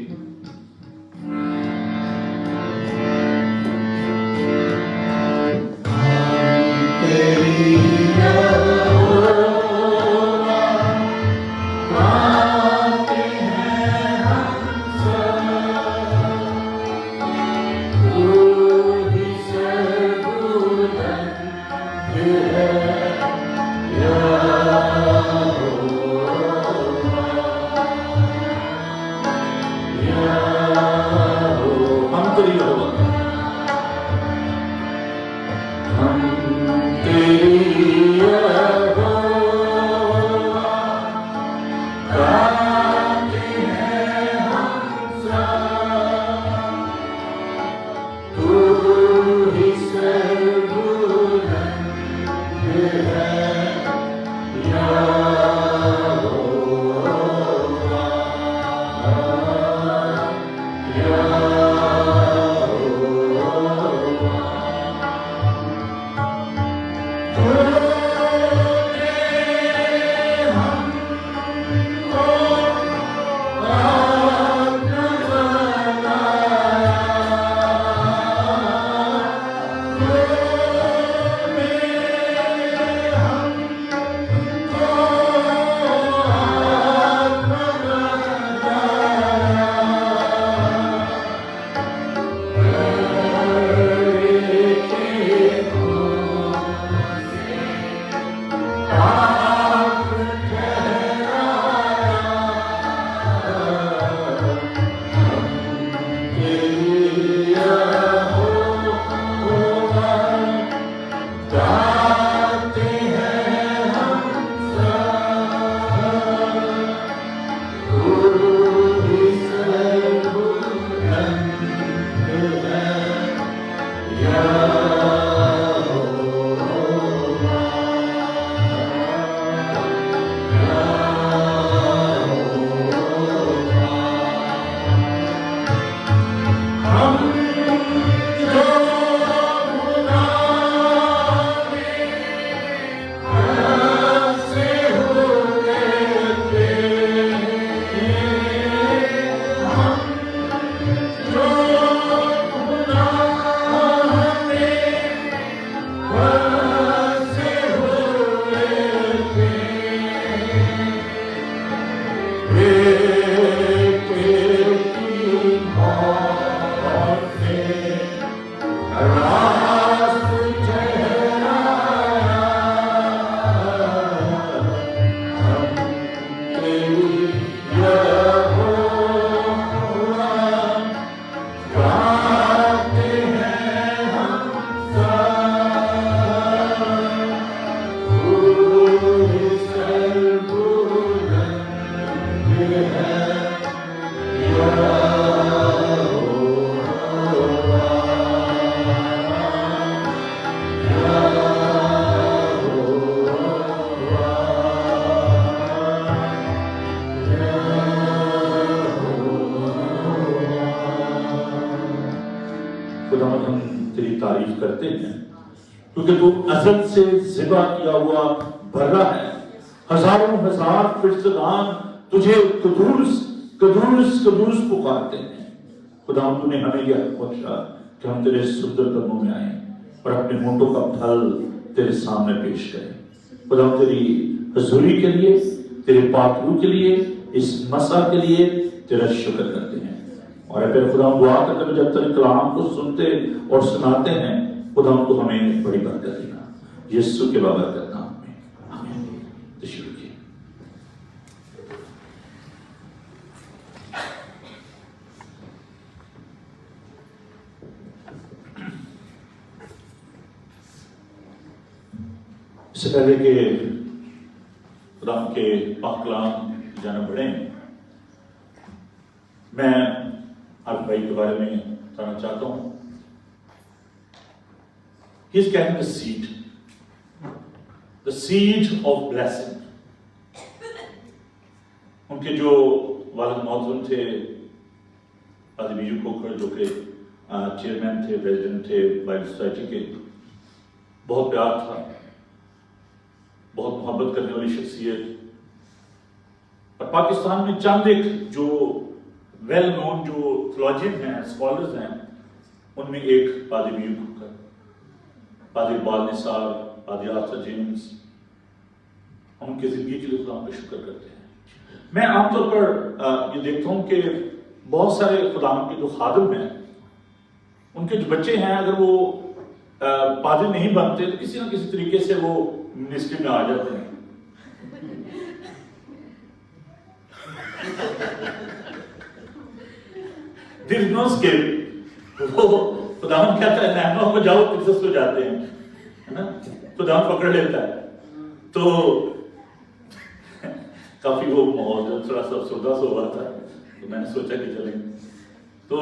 खुदावंद हम तेरी तारीफ करते हैं क्योंकि तू अज़ल से ज़िबा किया हुआ बर्रा है हजारों हजार फिरसदान तुझे कदूस कदूस कदूस पुकारते हैं। खुदा तूने हमें यह बख्शा कि हम तेरे सुंदर कदमों में आए और अपने होंठों का फल तेरे सामने पेश करें। खुदा तेरी हजूरी के लिए, तेरे पाकरू के लिए, इस मसा के लिए तेरा शुक्र करते हैं। और फिर खुदा दुआ करते हुए जब तेरे कलाम को सुनते और सुनाते हैं, खुदा को हमें बड़ी बरकत देना, यीशु के बाबरकत नाम में आमीन। तो शुरू किए। इससे पहले कि खुदा के पाक कलाम की जानब बढ़ें, मैं आप भाई के बारे में बताना चाहता हूं। He is carrying the seed of blessing. उनके जो वालिद मोहतरम थे आदि बीजू खोखर, जो कि चेयरमैन थे, प्रेसिडेंट थे बाइबल सोसाइटी के, बहुत प्यार था, बहुत मोहब्बत करने वाली शख्सियत। और पाकिस्तान में चंद एक जो वेल नोन जो थियोलॉजियन हैं, स्कॉलर्स हैं, उनमें एक पादरी बीजू खोखर, पादरी इकबाल निसार, पादरी आर्थर जेम्स, हम उनकी जिंदगी के लिए खुदा का शुक्र करते हैं। मैं आमतौर पर ये देखता हूँ कि बहुत सारे खुदा के जो खादिम हैं, उनके जो बच्चे हैं, अगर वो पादरी नहीं बनते तो किसी न किसी तरीके से वो मिनिस्ट्री में आ जाते हैं। There is no skill. वो खुदावन कहता है नैनो को जाओ, फिर हो जाते हैं, है ना, खुदावन पकड़ लेता है। तो काफी वो माहौल थोड़ा सा अफसरदा सा हुआ था, तो मैंने सोचा कि चलें। तो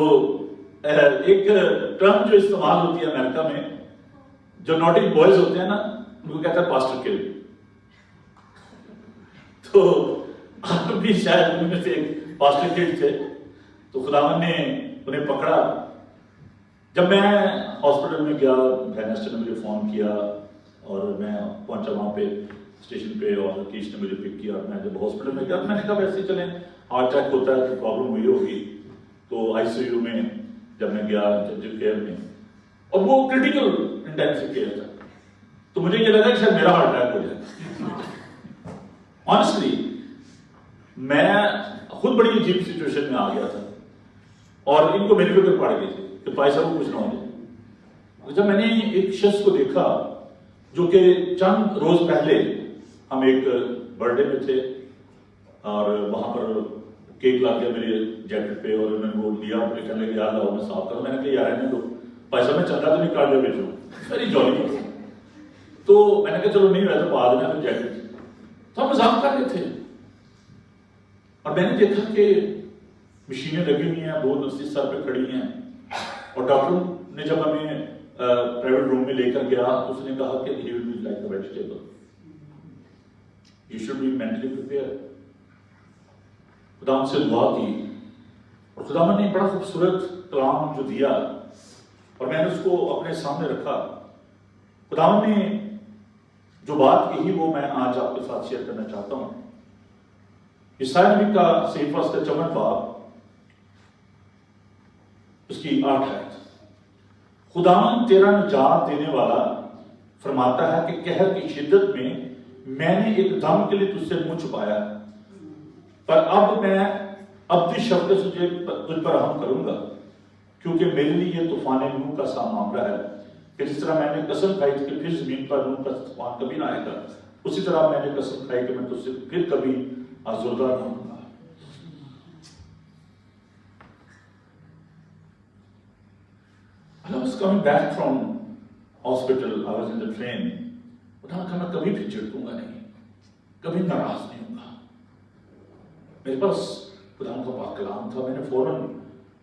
एक टर्म जो इस्तेमाल होती है अमेरिका में, जो नॉटी बॉयज होते हैं ना, उनको कहता है पास्टर किड। तो आप भी शायद उनमें से एक पास्टर किड थे। तो खुदावन ने उन्हें पकड़ा। जब मैं हॉस्पिटल में गया, वेनेस्टर ने मुझे फ़ोन किया और मैं पहुंचा वहाँ पे स्टेशन पे, और कीश ने मुझे पिक किया। मैं जब हॉस्पिटल में गया, मैंने कहा वैसे चलें, हार्ट अटैक होता है तो प्रॉब्लम हुई होगी। तो आईसीयू में जब मैं गया इंटेंसिव केयर में, और वो क्रिटिकल इंटेंसिव केयर था, तो मुझे ये लगा कि शायद मेरा हार्ट अटैक हो जाए। ऑनेस्टली मैं खुद बड़ी अजीब सिचुएशन में आ गया था, और इनको मेरी फिक्र पड़ गई थी कि पैसा को कुछ ना हो जाए। जब मैंने एक शख्स को देखा जो कि चंद रोज पहले हम एक बर्थडे में थे, और वहां पर केक ला के मेरे जैकेट पे, और उन्होंने वो लिया, मुझे कहने लगे यार लाओ मैं साफ करूं। मैंने कहा यार है तो पैसा मैं चंदा तो नहीं काट दे बेचूं, वेरी जॉली। तो मैंने कहा चलो नहीं वैसे पा देना फिर जैकेट। तो हम मजाक कर रहे थे, और मैंने देखा कि मशीनें लगी हुई हैं, 2 नर्सेस सर पे खड़ी हैं, और डॉक्टर ने जब हमें प्राइवेट रूम में लेकर गया तो उसने कहा कि he will be like a vegetable, you should be mentally prepare. खुदा से दुआ की, और खुदा ने बड़ा खूबसूरत कलाम जो दिया, और मैंने उसको अपने सामने रखा। खुदा ने जो बात कही वो मैं आज आपके साथ शेयर करना चाहता हूँ। ईसाया नबी का सहीफा उसका 54 बाब उसकी 8 आयत। खुदावन तेरा निजात देने वाला फरमाता है कि कहर की शिद्दत में मैंने एक दम के लिए तुझसे मुंह छुपाया, पर अब मैं अपनी शब्द तुझे तुझ पर रहम करूंगा, क्योंकि मेरे लिए ये तूफान नूह का सा मामला है कि जिस तरह मैंने कसम खाई थी कि फिर जमीन पर नूह का तूफान कभी ना आएगा, उसी तरह मैंने कसम खाई कि मैं तुझसे फिर कभी आज़ुर्दा ना होऊंगा। I was coming back from hospital, I was in the train. उन्होंने कहा मैं कभी भी चिढ़ूंगा नहीं, कभी नाराज नहीं होगा। मेरे पास खुदा का पाक कलाम था, मैंने फौरन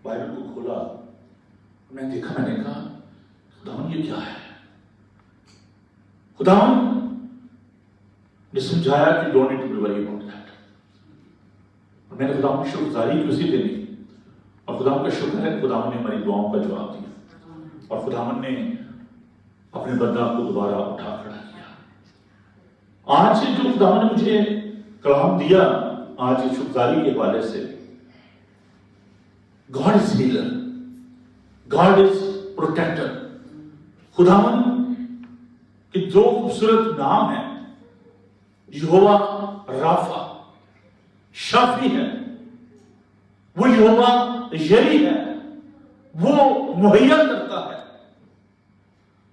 बाइबल को खोला, मैंने देखा, मैंने कहा खुदावन ये क्या है। खुदावन ने समझाया कि don't need to be worry about that. और मैंने खुदावन की शुक्रगुजारी की उसी दिन, और खुदावन का शुक्र है खुदावन ने हमारी दुआओं का जवाब दिया, और खुदावन ने अपने बंदा को दोबारा उठा खड़ा किया। آج جو خدا نے مجھے کلام دیا آج شکرداری کے حوالے سے، God is healer, God is protector. خداوند کے دو خوبصورت نام ہیں، یہوہ رافع شافی ہے، وہ یہوہ یری ہے، وہ مہیا کرتا ہے.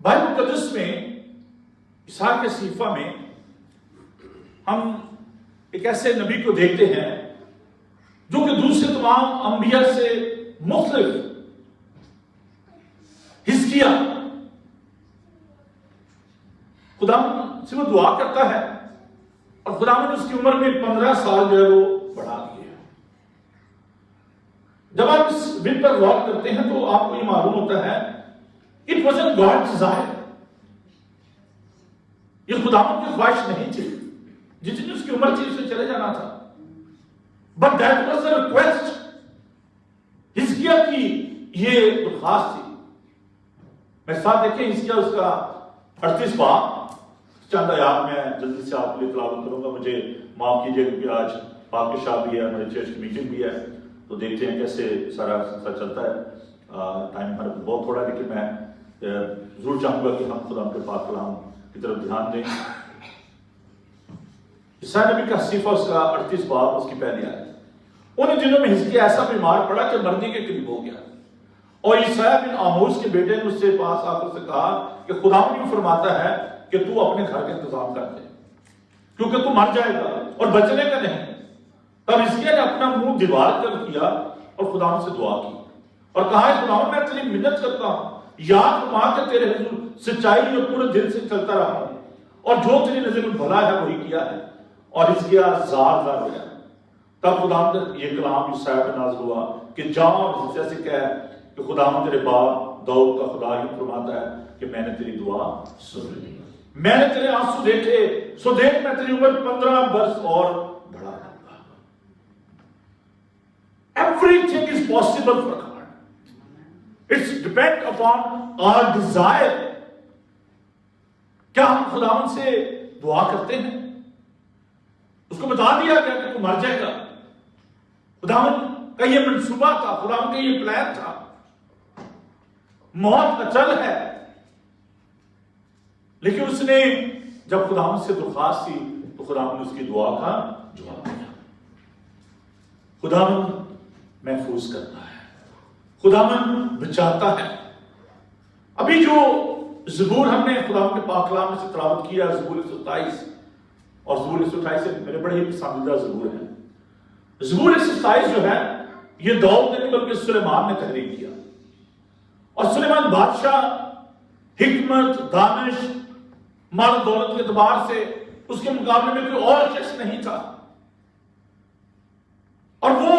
بائبل مقدس میں اسحاق کے صحیفہ میں ہم ایک ایسے نبی کو دیکھتے ہیں جو کہ دوسرے تمام انبیاء سے مختلف، حزقیہ. خدا سے وہ دعا کرتا ہے اور خدا نے اس کی عمر میں 15 سال جو ہے وہ بڑھا دیا. جب آپ اس بن پر غور کرتے ہیں تو آپ کو یہ معلوم ہوتا ہے اٹ wasn't God's desire. یہ خداوند کی خواہش نہیں تھی، جتنی اس کی عمر تھی اسے چلے جانا تھا. But that was a request. حزقیہ کی یہ درخواست تھی. میں ساتھ دیکھیں حزقیہ اس کا 38 باب چند آیات میں جلدی سے آپ کے لیے تلاوت کروں گا. مجھے معاف کیجیے کیونکہ آج پاک شاہ بھی ہے، ہمارے چرچ کی میٹنگ بھی ہے، تو دیکھتے ہیں کیسے سارا سلسلہ چلتا ہے. ٹائم ہمارا بہت تھوڑا ہے، لیکن میں ضرور چاہوں گا کہ ہم خدا کے پاک کلام کی طرف دھیان دیں. عیسائی نبی کا صحیفہ اس کا 38 باب اس کی پہلی آیت. ان دنوں میں حزقیہ ایسا بیمار پڑا کہ مرنے کے قریب ہو گیا، اور عیسیٰ بن آموز کے بیٹے نے اس سے پاس آ کر سے کہا کہ خداوند یوں فرماتا ہے کہ تو اپنے گھر کا انتظام کر دے کیونکہ تو مر جائے گا اور بچنے کا نہیں. تب حزقیہ نے اپنا منہ دیوار پر کیا اور خداوند سے دعا کی اور کہا خداوند میں تیری منت کرتا ہوں، یاد فرما کہ تیرے حضور سچائی اور پورے دل سے چلتا رہا ہوں اور جو تیری نظر میں بھلا ہے وہی کیا ہے. اور حزقیہ زار زار ہو گیا. تب خداوند یہ کلام عیسائی پر نازل ہوا کہ جاؤ اور حزقیہ سے کہہ کہ خداوند تیرے باپ داؤد کا خدا ہی فرماتا ہے کہ میں نے تیری دعا سن لی، میں نے تیرے آنسو دیکھے، سو دیکھ میں تیری عمر 15 برس اور بڑھا دوں گا. Everything is possible for God. It's depend upon our desire. کیا ہم خداوند سے دعا کرتے ہیں؟ اس کو بتا دیا گیا کہ تو مر جائے گا. خداوند کا یہ منصوبہ تھا، خداوند کا یہ پلان تھا. موت اچل ہے، لیکن اس نے جب خداوند سے درخواست کی تو خداوند نے اس کی دعا کا جواب دیا. خداوند محفوظ کرتا ہے، خداوند بچاتا ہے. ابھی جو زبور ہم نے خداوند کے پاک کلام میں سے تلاوت کیا، زبور 127 اور زبور 128 سے میرے بڑے ہی پسندیدہ زبور ہیں. زبور 127 جو ہے یہ داؤد نے نہیں بلکہ سلیمان نے تحریر کیا. اور سلیمان بادشاہ حکمت، دانش، مال و دولت کے اعتبار سے اس کے مقابلے میں کوئی اور شخص نہیں تھا. اور وہ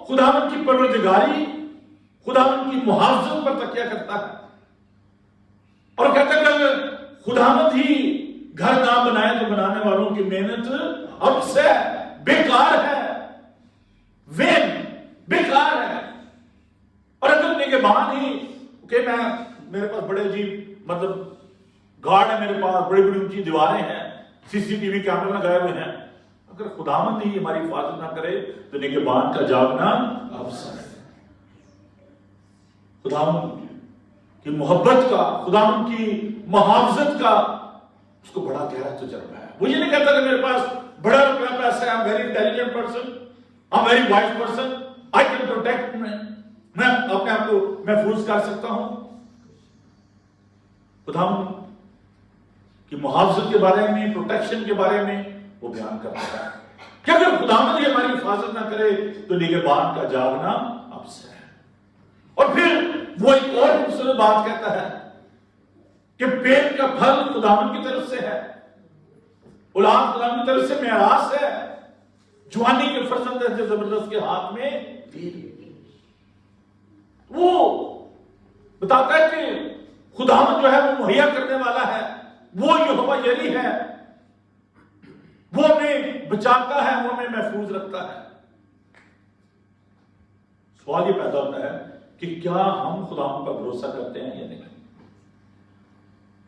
خداوند کی پروردگاری، خداوند کی محافظت پر تکیہ کرتا ہے اور کہتا ہے کہ خداوند ہی گھر نہ بنائے تو بنانے والوں کی محنت اب سے بیکار ہے، وین بیکار ہے. اور اگر نگہبان ہی کہ میرے پاس بڑے عجیب مطلب گارڈ ہے، میرے پاس بڑی بڑی اونچی دیواریں ہیں، CCTV کیمرے لگائے ہوئے ہیں، اگر خداوند ہی ہماری حفاظت نہ کرے تو نگہبان کا جاگنا افسر ہے. خداوند کی محبت کا، خداوند کی محافظت کا اس کو بڑا گہرا تجربہ ہے. وہ یہ نہیں کہتا کہ میرے پاس بڑا روپیہ پیسہ ہے، I'm very intelligent person, I'm very wise person, I can protect میں اپنے آپ کو محفوظ کر سکتا ہوں. خداوند کی محافظت کے بارے میں، پروٹیکشن کے بارے میں وہ بیان کرتا ہے کہ اگر خداوند ہی ہماری حفاظت نہ کرے تو نگہبان کا جاگنا اب سے ہے. اور پھر وہ ایک اور خوبصورت بات کہتا ہے کہ پیٹ کا پھل خداوند کی طرف سے ہے، اولاد خداوند کی طرف سے میراث ہے، جوانی کے فرزند ہے زبردست کے ہاتھ میں تیر. وہ بتاتا ہے کہ خداوند جو ہے وہ مہیا کرنے والا ہے، وہ یہوہ یری ہے، وہ ہمیں بچاتا ہے، وہ ہمیں محفوظ رکھتا ہے. سوال یہ پیدا ہوتا ہے کہ کیا ہم خداوند پر بھروسہ کرتے ہیں یا نہیں؟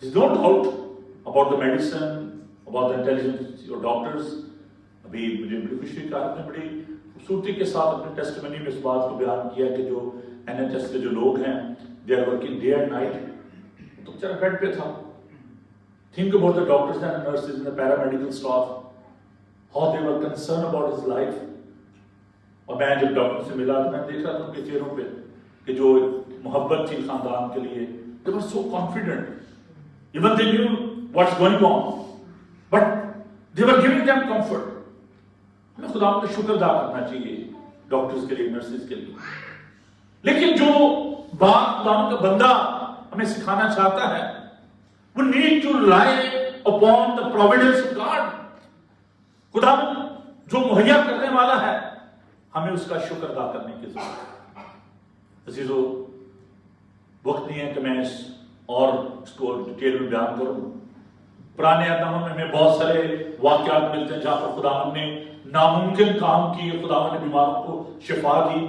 There's no doubt about the medicine, about the intelligence your doctors. अभी मुझे बड़ी खुशी का आपने बड़ी खूबसूरती के साथ अपने टेस्टिमनी में इस बात को बयान किया कि जो NHS के जो लोग हैं they are working day and night. तो बेचारा बेड पे था. Think about the doctors and nurses and the paramedical staff, how they were concerned about his life. और मैं जब डॉक्टर से मिला तो मैं देख रहा था उनके चेहरों पे कि जो मोहब्बत थी खानदान के लिए. They were so confident. Even they knew what's going on, but they were giving them comfort. हमें खुदा का शुक्र अदा करना चाहिए डॉक्टर्स के लिए, नर्सेज के लिए. लेकिन जो बात खुदा का बंदा हमें सिखाना चाहता है, we need to rely upon the providence of God. खुदा जो मुहैया करने वाला है, हमें उसका शुक्र अदा करने की जरूरत है. अजीजों, वक्त नहीं है कि मैं और इसको डिटेल में बयान करूं. पुराने अहद में हमें बहुत सारे वाकयात मिलते हैं जहां पर खुदावन ने नामुमकिन काम किए, खुदावन ने बीमारों को शिफा दी.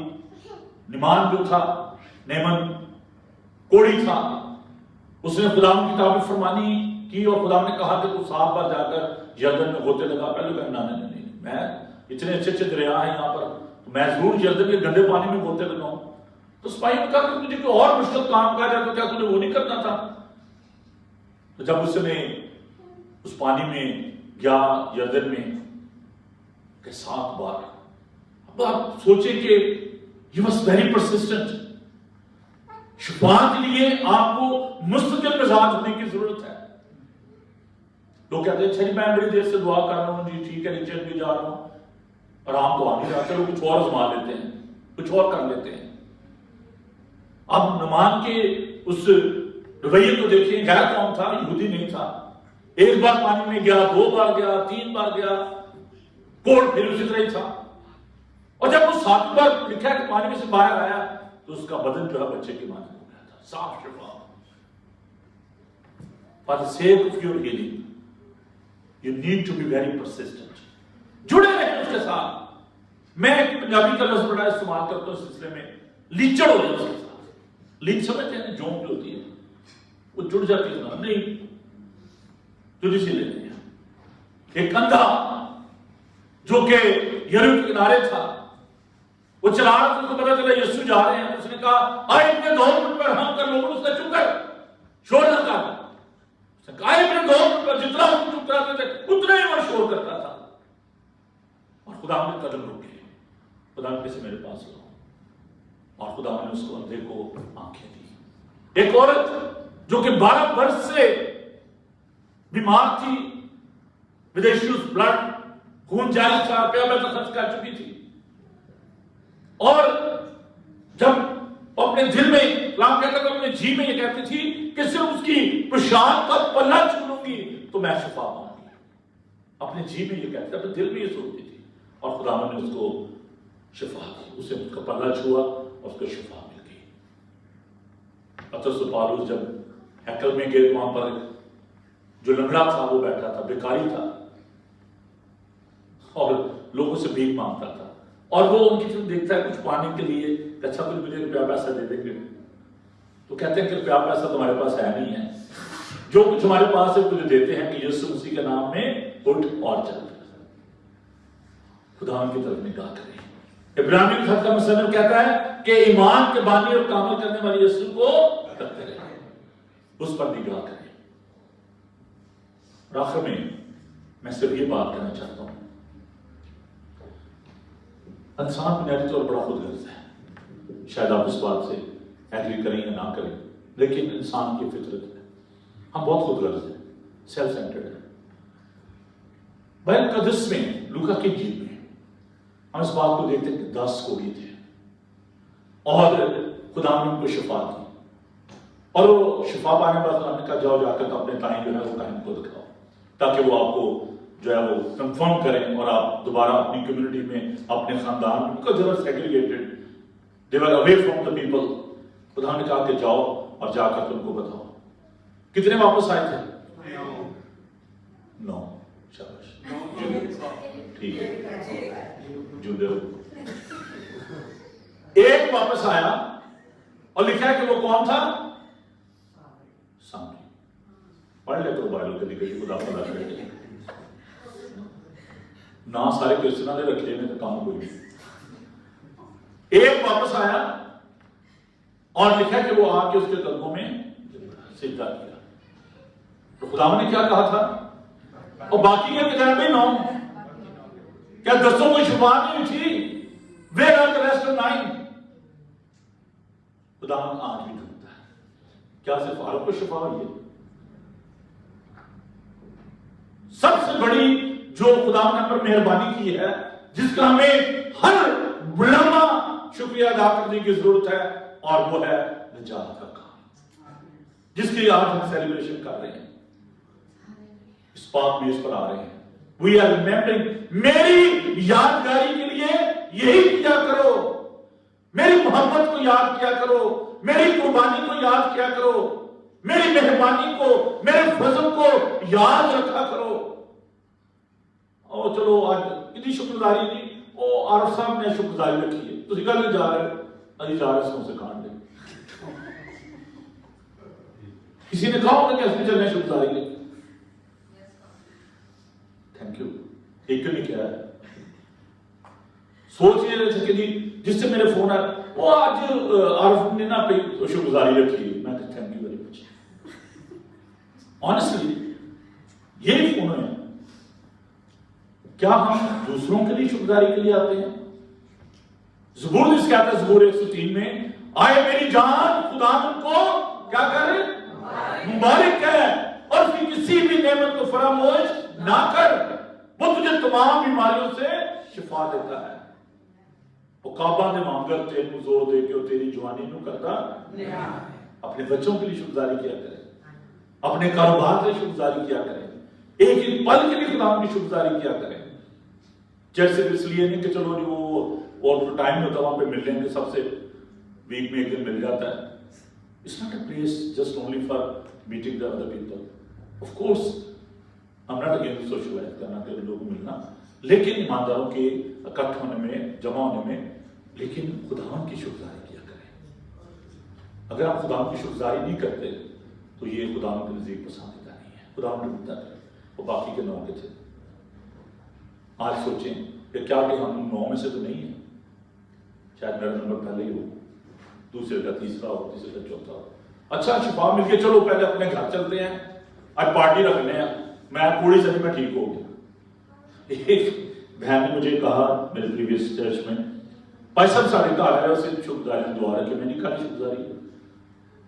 निमान जो था, नेमन कोड़ी था, उसने खुदावन की ताबीर फरमानी की और खुदावन ने कहा कि तू 7 बार जाकर यरदन में गोते लगा. पहले कहना नहीं, मैं इतने अच्छे अच्छे दरिया हैं यहाँ पर, तो मैं जरूर यरदन के गंदे पानी में गोते लगाऊं. तो सिपाही ने कहा कि तुझे कोई और मुश्किल काम कहा जाए तो क्या तूने वो नहीं करना था? तो जब उसने उस पानी में गया यरदन में के 7 बार, अब आप सोचें कि यू मस्ट वेरी परसिस्टेंट. शिफा के लिए आपको मुस्तकिल मिजाज होने की जरूरत है. लोग कहते हैं अच्छा मैं बड़ी देर से दुआ कर रहा हूं जी, ठीक है, नीचे भी जा रहा हूं, आराम तो आ नहीं रहा, चलो कुछ और आजमा लेते हैं, कुछ और कर लेते हैं. अब नमान के उस रवैये को देखिए, गया कौन था? यहूदी नहीं था. 1 बार पानी में गया, 2 बार गया, 3 बार गया, कोड़ फिर उसी तरह ही था. और जब वो 7 बार लिखा है कि पानी में से बाहर आया तो उसका बदन जो है बच्चे की मांझ हो गया था, साफ शिफा. For the sake of your healing, you need to be very persistent. जुड़े रहें उसके साथ. मैं एक पंजाबी का लफ्ज बड़ा इस्तेमाल करता हूं इस सिलसिले में, लीचड़ हो जाए उसके साथ. लीच समझते हैं, जोंक जो होती है वो जुड़ जाती है. नहीं, जुड़ी सी लेते हैं. एक कंधा जो कि यरीहो के किनारे था, वो चला रहा था, उसको पता चला यीशु जा रहे हैं. उसने कहा आए इतने 2 मिनट पर हम कर लोगों. उसने चुप कर, शोर न कर. उसने कहा इतने 2 मिनट पर जितना हम चुप कराते थे उतना ही वो शोर करता था. और खुदा ने कदम रोके, खुदा ने कैसे मेरे पास लाओ. और खुदा ने उसको अंधे को आंखें दी. एक औरत जो कि 12 वर्ष से बीमार थी, विद इश्यूज ब्लड, खून जारी था, पैसा खर्च कर चुकी थी. और जब अपने दिल में कलाम कहता था, अपने जी में ये कहती थी कि सिर्फ उसकी पेशाब का पल्ला छू लूंगी तो मैं शिफा पाऊंगी. अपने जी में ये कहती थी, अपने दिल में ये सोचती थी. और खुदा ने उसको शिफा दी. उसे उसका पल्ला छुआ और उसको शिफा मिल गई. पतरस और पौलुस जब हैकल में गए, वहां पर जो लंगड़ा था वो बैठा था, भिखारी था और लोगों से भीख मांगता था. और वो उनकी तरफ देखता है कुछ पाने के लिए, अच्छा फिर मुझे रुपया पैसा दे देंगे. तो कहते हैं कि रुपया पैसा तुम्हारे पास है नहीं है, जो कुछ हमारे पास है तुझे देते हैं कि यीशु मसीह के नाम में उठ और चल. खुदा की तरफ निगाह करें. इब्रानी खत का मुसन्निफ कहता है कि ईमान के बानी और कामिल करने वाले यीशु को करते रहे, उस पर निगाह करें. आखिर में मैं सिर्फ ये बात कहना चाहता हूं, इंसान बुनियादी तौर पर खुदगर्ज है. शायद आप इस बात से एग्री करें या ना करें, लेकिन इंसान की फितरत है, हम बहुत खुदगर्ज हैं, सेल्फ सेंटर्ड है. बाइबल कदस में, लूका की इंजील में हम इस बात को देखते हैं कि 10 कोढ़ी थे और खुदा ने उनको शिफा दी. और वो शिफा पाने के बाद खुदा ने कहा जाओ जाकर अपने ताई जो है वो कायम को दिखाओ, ताकि वो आपको जो है वो कंफर्म करें और आप दोबारा अपनी कम्युनिटी में, अपने खानदान में, because they were segregated, they were away from the people. खुदा ने कहा कि जाओ और जाकर तुमको बताओ. कितने वापस आए थे? 9. शाबाश, ठीक है, जुड़े हो. एक वापस आया और लिखा है कि वो कौन था? सामने. पढ़ ले तो बाइबल कभी कभी खुदा खुदा करेगा. ना सारे क्रिश्चियन ने रखे ने तो काम कोई नहीं। एक वापस आया और लिखा कि वो आके उसके कदमों में सिजदा किया। तो खुदावन ने क्या कहा था? और बाकी के किताब में 9 क्या 10 को शिफा नहीं थी? Where are the rest of 9? खुदावन आज भी ढूंढता है। क्या सिर्फ आरब को शिफा हुई है? सबसे बड़ी जो खुदावन ने पर मेहरबानी की है, जिसका हमें हर लम्हा शुक्रिया अदा करने की जरूरत है, और वो है निजात का काम, जिसकी आज हम सेलिब्रेशन कर रहे हैं, इस पाक मेज पर आ रहे हैं। वी आर रिमेंबरिंग, मेरी यादगारी के लिए यही किया करो, मेरी मोहब्बत को याद किया करो, मेरी कुर्बानी को याद किया करो, मेरी मेहरबानी को, मेरे फजल को याद रखा करो। और चलो आज इतनी शुक्रगुजारी नहीं, ओ आरफ साहब ने शुक्रगुजारी रखी है, तुम कल नहीं जा रहे, अभी जा रहे समोसे खाने ले। किसी ने कहा होगा कि असली चलने शुक्रगुजारी ले। थैंक यू, एक ने क्या है, सोच नहीं रहे थे कि जिससे मेरे फोन आया वो आज आरफ ने ना शुक्रगुजारी रखी है। मैं thank you very much. Honestly यही फोन है। क्या हम दूसरों के लिए शुक्रगुजारी के लिए आते हैं? ज़बूर इस कहता है, ज़बूर 103 में, आए मेरी जान खुदा को क्या करे, मुबारक है, और फिर किसी भी नेमत को फरामोश ना कर, वो तुझे तमाम बीमारियों से शिफा देता है। वो काबा ने मांगर तेन जोर दे के तेरी जवानी नू करता। अपने बच्चों के लिए शुक्रगुजारी किया करें, अपने कारोबार के लिए शुक्रगुजारी किया करें, एक एक पल के लिए खुदा की शुक्रगुजारी किया करें। जैसे इसलिए नहीं कि चलो जो और टाइम होता वहां पे मिल लेंगे, सबसे वीक में एक दिन मिल जाता है। It's not a place just only for meeting the other people. Of course I am not against socialize करना, के लोगों को मिलना, लेकिन ईमानदारों के इकट्ठ होने में, जमा होने में, लेकिन खुदा की शुक्रगुजारी किया करें। अगर आप खुदा की शुक्रगुजारी नहीं करते तो ये खुदा के नजदीक पसंदीदा नहीं है। खुदा ढूंढता है, वो बाकी के 9 के थे। आज सोचें कि क्या कि हम 9 में से तो नहीं है, शायद मेरा नंबर पहले ही हो, दूसरे का तीसरा हो, तीसरे का चौथा हो। अच्छा शिफा मिल के चलो पहले अपने घर चलते हैं, आज पार्टी रखने हैं, मैं पूरी सही में ठीक हो गया। एक बहन ने मुझे कहा मेरे प्रीवियस चर्च में, पैसा साढ़े घर आया, उसे शुक्रगुजारी दुआ रखी, मैंने कहा शुक्रगुजारी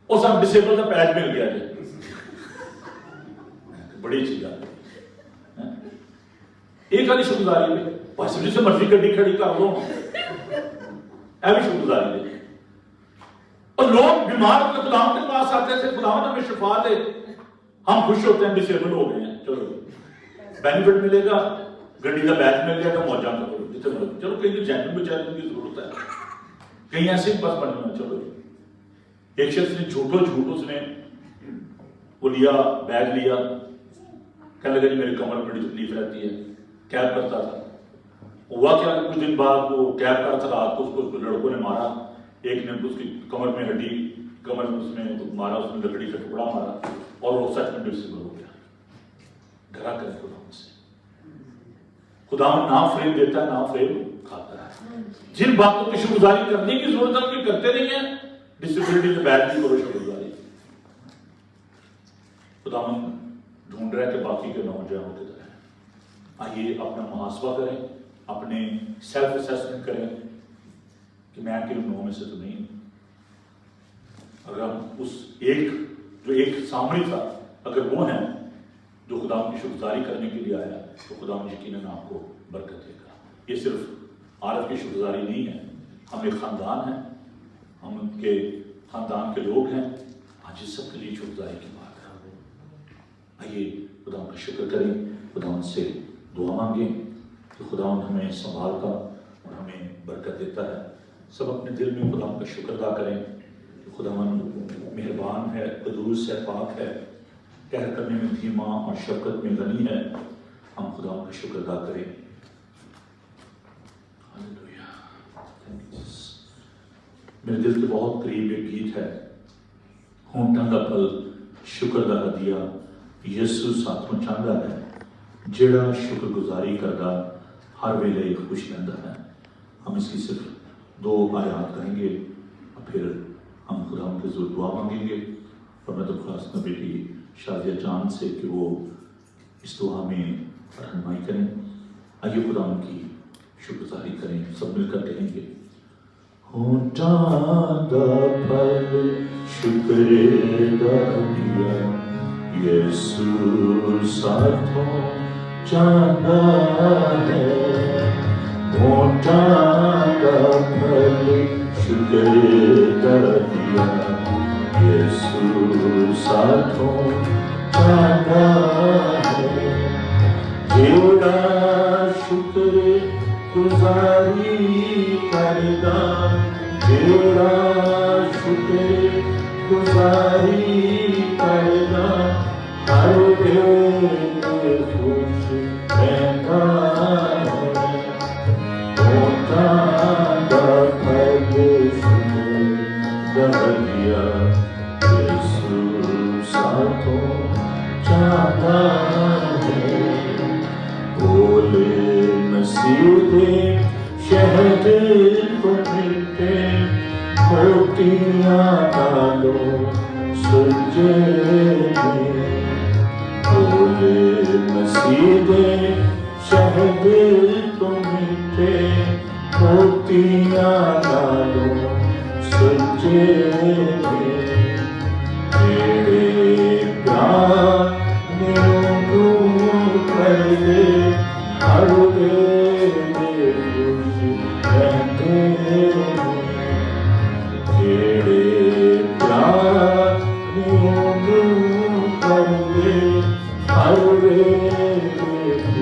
उस हम डिसेबल का पैच मिल गया जी। बड़ी अच्छी बात है। एक वाली शुक्रगुजारी में पैसे जिसे मर्जी गड्डी खड़ी कर दो, ऐसी शुक्रगुजारी दे। और लोग बीमार होकर खुदा के पास आते थे, खुदा हमें शिफा दे, हम खुश होते हैं, डिसेबल हो गए हैं, चलो बेनिफिट मिलेगा, गड्डी का बैच मिल जाएगा, मौजा करो जितने मर्जी। चलो कहीं जैन बेचारे की जरूरत है, कहीं ऐसे बस बनना। चलो एक शख्स ने झूठ उसने वो लिया, बैग लिया, कहने लगा जी मेरी कमर में बड़ी तकलीफ रहती है, कैब करता था। हुआ क्या, कुछ दिन बाद वो कैब कर था, रात को उसको लड़कों ने मारा, एक ने उसकी कमर में हड्डी, कमर में उसने मारा, उसने लकड़ी का टुकड़ा मारा, और वो सच में डिसेबल हो गया। डरा कर खुदा से, खुदा ना फ्रेम देता है, ना फ्रेम खाता है। जिन बातों की शुक्रगुजारी करने की जरूरत है उनकी करते नहीं है, डिसेबिलिटी से बैठ नहीं करो शुक्रगुजारी। खुदा ढूंढ रहा है कि बाकी के नौजवानों की तरह। आइए अपना मुहासबा करें, अपने सेल्फ असेसमेंट करें कि मैं कि 9 में से तो नहीं। अगर हम उस एक सामने था, अगर वो है जो खुदा की शुक्रगुजारी करने के लिए आया, तो खुदा यकीनन आपको बरकत देगा। ये सिर्फ आरफ की शुक्रगुजारी नहीं है, हम एक खानदान है, हम उनके खानदान के लोग हैं, आज इस सब के लिए शुक्रगुजारी की बात है। आइए खुदा का शुक्र करें, खुदा से दुआ मांगें कि खुदा हमें संभालता और हमें बरकत देता है। सब अपने दिल में खुदा का शुक्र अदा करें कि खुदा मेहरबान है, कदूस है, पाक है, कहर करने में धीमा और शफकत में गनी है। हम खुदा का शुक्र अदा करें। मेरे दिल के बहुत करीब एक गीत है, होंठां दा पल शुक्र दा हदिया, यसू साथों चाहता है, जेड़ा शुक्रगुजारी करदा हर वेले खुश रहता है। हम इसकी सिर्फ 2 आयात करेंगे और फिर हम खुदा उनके ज़रूर दुआ मांगेंगे। और मैं दरख्वास्त में बेटी शाजिया चांद से कि वो इस दुआ में रहनुमाई करें। आइए खुदा उनकी शुक्रगुजारी करें, सब मिलकर कहेंगे। होठां दा फल शुक्र दा दिया यीशु साथों चाहता है। होठां दा फल शुक्र दा दिया यीशु साथों चाहता है। जेड़ा शुक्र गुजारी करदा, जेड़ा शुक्र गुजारी करदा, हर वेले खुश रहंदा है। होठां दा फल शुक्र दा दिया यीशु साथों चाहता है। बोले मसीदे शहद को मिलते मोतियां डालो सुलझे में। बोले मसीदे शहद को मिलते मोतियां डालो सुलझे में। तेरे प्यार ने कर दे हर वेले खुश रहते हैं। तेरे प्यार ने कर दे हर वेले खुश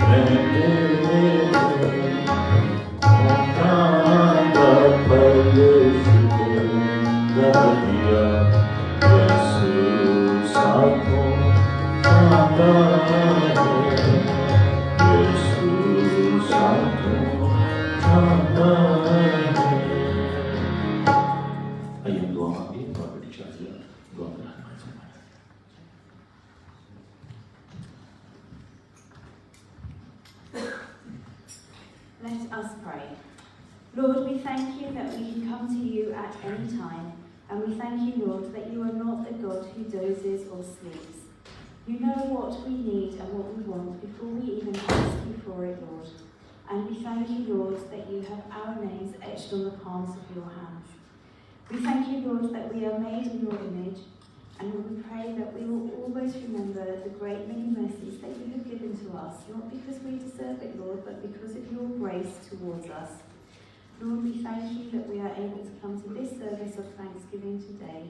रहते हैं। होठां दा फल शुक्र दा दिया यीशु साथों चाहता है। यीशु साथों चाहता है। आइए हम दुआ मांगे और बेटी शाजिया दुआ में रहनुमाई फरमाएं। Let us pray. Lord, we thank you that we can come to you at any time, and we thank you, Lord, that you are not a God who dozes or sleeps. You know what we need and what we want before we even ask you for it, Lord. And we thank you, Lord, that you have our names etched on the palms of your hands. We thank you, Lord, that we are made in your image, and we pray that we will always remember the great many mercies that you have given to us, not because we deserve it, Lord, but because of your grace towards us. Lord, we thank you that we are able to come to this service of thanksgiving today,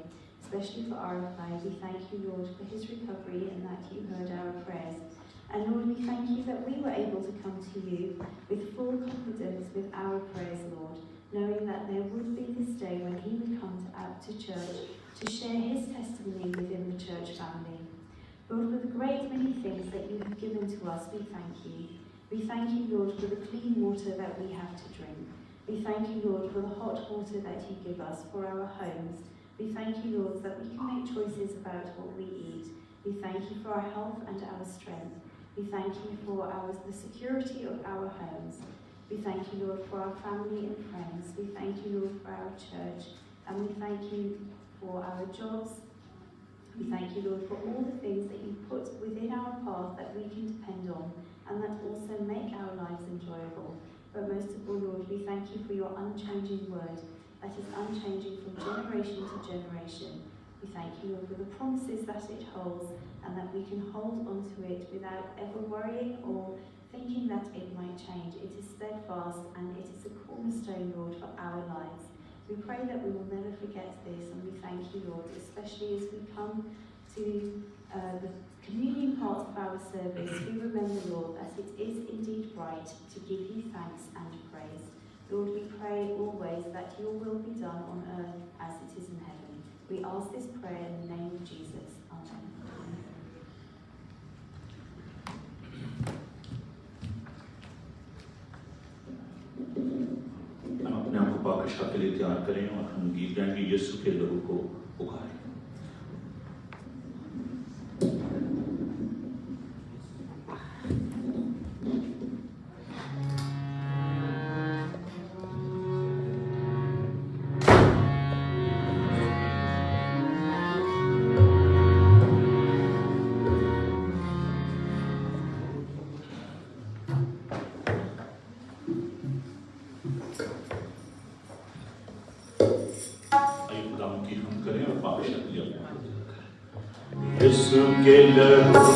especially for RFI. We thank you, Lord, for his recovery and that you heard our prayers. And Lord, we thank you that we were able to come to you with full confidence with our prayers, Lord, knowing that there would be this day when he would come out to church to share his testimony within the church family. Lord, for the great many things that you have given to us, we thank you. We thank you, Lord, for the clean water that we have to drink. We thank you, Lord, for the hot water that you give us for our homes. We thank you, Lord, that we can make choices about what we eat. We thank you for our health and our strength. We thank you for the security of our homes. We thank you, Lord, for our family and friends. We thank you, Lord, for our church. And we thank you for our jobs. We thank you, Lord, for all the things that you put within our path that we can depend on and that also make our lives enjoyable. But most of all, Lord, we thank you for your unchanging word that is unchanging from generation to generation. We thank you, Lord, for the promises that it holds and that we can hold onto it without ever worrying or thinking that it might change. It is steadfast and it is a cornerstone, Lord, for our lives. We pray that we will never forget this, and we thank you, Lord, especially as we come to the communion part of our service. We remember, Lord, that it is indeed right to give you thanks and praise. Lord, we pray always that your will be done on earth as it is in heaven. We ask this prayer in the name of Jesus. Amen. हम अपने आप को पाकशाह के लिए तैयार करें और हम गीत गाएंगे यीशु के लहू को पुकारें। आइए खुदावंद की हम करें और पाक शक्ति अपने यीशु के लहू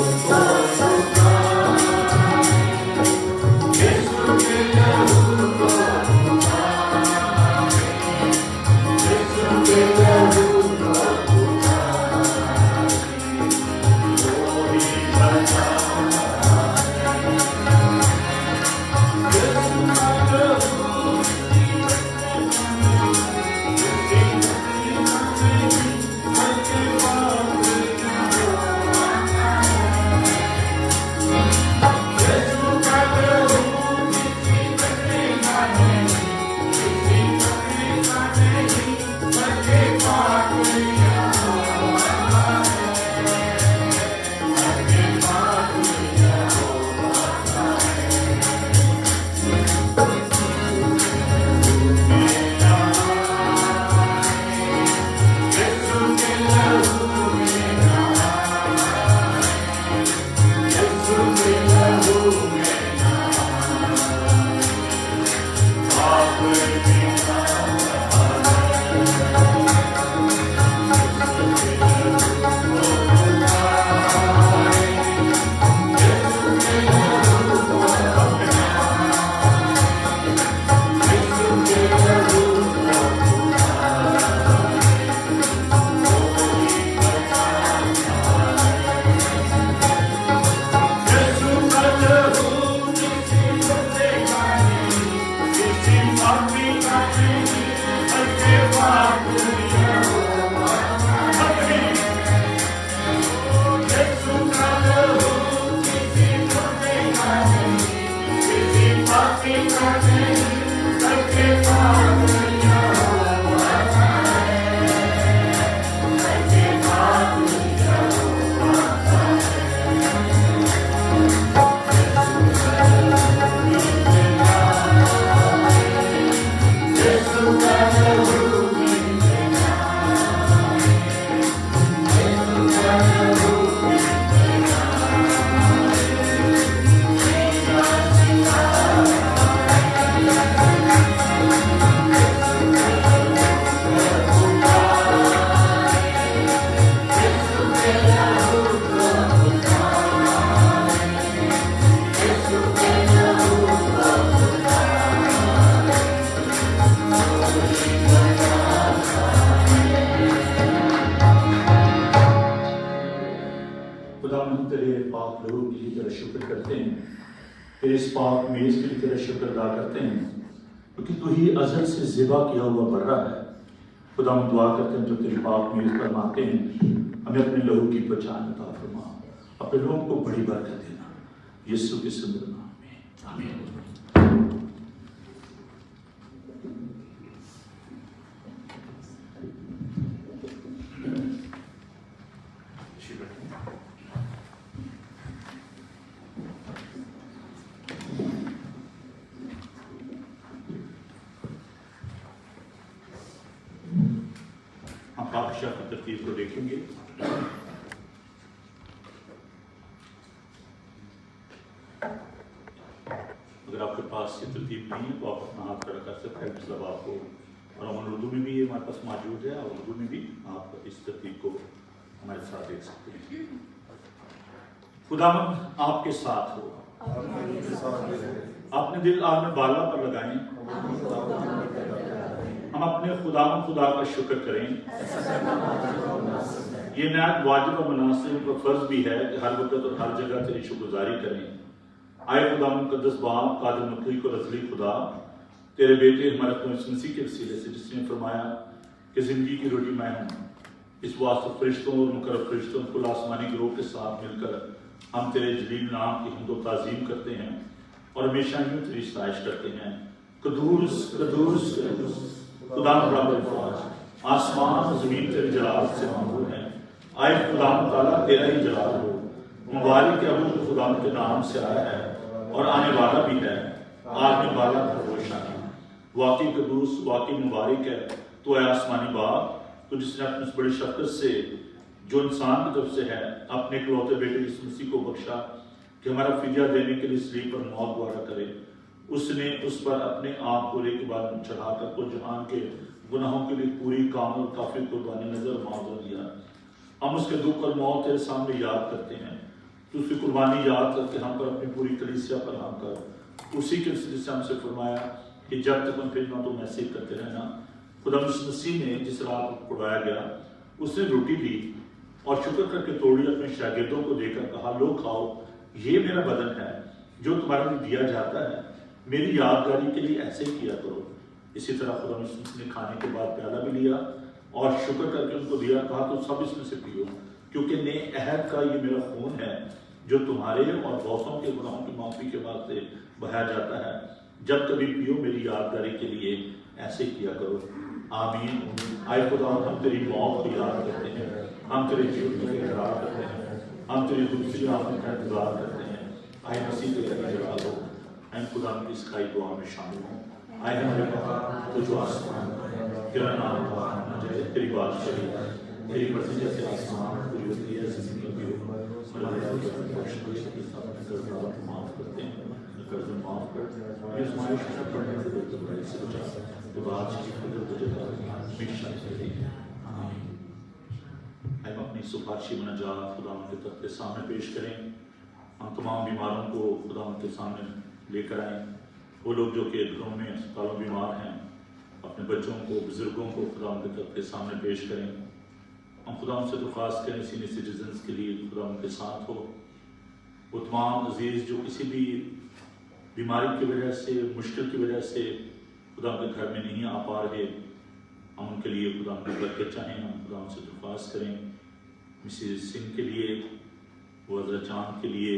इस पाक मेज के लिए तेरा शुक्र अदा करते हैं क्योंकि तू ही अज़ल से ज़िबा किया हुआ बर्रा है। खुदा हम दुआ करते हैं जो तेरी पाक मेज पर मांगते हैं हमें अपने लहू की पहचान अता फरमा, अपने लोगों को बड़ी बरकत देना, यीशु के सुंदर नाम में आमीन। बादशाह की तरतीब को देखेंगे। अगर आपके पास ये तरतीब नहीं है तो आप अपना हाथ खड़ा कर सकते हैं। मतलब आपको और अमन उर्दू में भी ये हमारे पास मौजूद है और उर्दू में भी आप इस तरतीब को हमारे साथ देख सकते हैं। खुदावंद आपके साथ हो, अपने दिल आग में बाला पर लगाएं। हम अपने खुदा का शुक्र करें। ये नहायत वाजिब और मुनासिब और फर्ज भी है कि हर वक्त और हर जगह तेरी शुक्रगुजारी करें। आए खुदा मुकद्दस बाप कादिर मुतलक और अज़ली खुदा, तेरे बेटे हमारे अपने मसीह के वसीले से जिसने फरमाया कि जिंदगी की रोटी मैं हूँ, इस वास्ते फरिश्तों और मुकर्रब फरिश्तों कुल आसमानी गिरोह के साथ मिलकर हम तेरे जलील नाम की हमदो ताज़ीम करते हैं और हमेशा यूं तेरी सताइश करते हैं। कदूस कदूस कदूस खुदा रब्बुल फौज, आसमान ज़मीन तेरे जलाल से मामूर है। आए खुदा ताला तेरा ही जलाल हो। मुबारक अबू खुदा के नाम से आया है और आने वाला भी है, आने वाला रोशन है। वाकई कदूस वाकई मुबारक है तो है आसमानी बाप, तो जिसने अपनी उस बड़ी शफ़क़त से जो इंसान की तरफ से है अपने इकलौते बेटे यीशु मसीह को बख्शा कि हमारा फिदिया देने के लिए सलीब पर मौत द्वारा करे। उसने उस पर अपने आप पूरे के बाद चढ़ाकर कुल जहान के गुनाहों के लिए पूरी कामिल काफी कुर्बानी नजर मुआवजा दिया। हम उसके दुख और मौत तेरे सामने याद करते हैं। तो उसकी कुर्बानी याद करके हम पर अपनी पूरी कलीसिया पर हम कर। उसी के से हमसे फरमाया कि जब तक हम फिर तो मैसेज करते रहना। खुदा मसीह ने जिस रात को पढ़ाया गया उसने रोटी ली और शुक्र करके तोड़ी, अपने शागिर्दों को देकर कहा, लो खाओ, ये मेरा बदन है जो तुम्हारे लिए दिया जाता है, मेरी यादगारी के लिए ऐसे किया करो। इसी तरह खुदा ने खाने के बाद प्याला भी लिया और शुक्र करके उनको दिया, कहा तो सब इसमें से पियो, क्योंकि नए अहद का ये मेरा खून है जो तुम्हारे और बहुतों के गुनाहों की माफी के वास्ते बहाया जाता है। जब कभी पियो मेरी यादगारी के लिए ऐसे किया करो। आमीन। आए खुदा, हम तेरी मौत को याद करते हैं, हम तेरे जीवन का इकरार करते हैं, हम तेरी दूसरी आमद का इंतजार करते हैं। आए मसीह के करने हो, हम खुदा की सिखाई दुआ में शामिल हों। आए हमारे पापा तो जो आसमान तेरा नाम पाना जाए, तेरी बात चली, तेरी मर्जी जैसे आसमान पूरी होती है ज़मीन भी हो। माफ करते हैं, कर्ज माफ कर, इस मायूस में पड़ने से बुराई से बचा, तो आज की कदर को जगा हमेशा से। आमीन। हम अपनी सिफारिशी मुनाजात खुदा के तख्त के सामने पेश करें। हम तमाम बीमारों को खुदा के सामने लेकर आएँ। वो लोग जो कि घरों में अस्पतालों बीमार हैं, अपने बच्चों को, बुजुर्गों को खुदा के तख्त के सामने पेश करें। हम खुदा से दरख्वास्त करें सीनियर सिटीजन्स के लिए खुदा उनके साथ हो। वो तमाम अजीज़ जो किसी भी बीमारी की वजह से, मुश्किल की वजह से खुदा के घर में नहीं आ पा रहे, हम उनके लिए खुदा की बरकत चाहें। हम खुदा से दरख्वास्त करें मिसेस सिंह के लिए, वज़रा चांद के लिए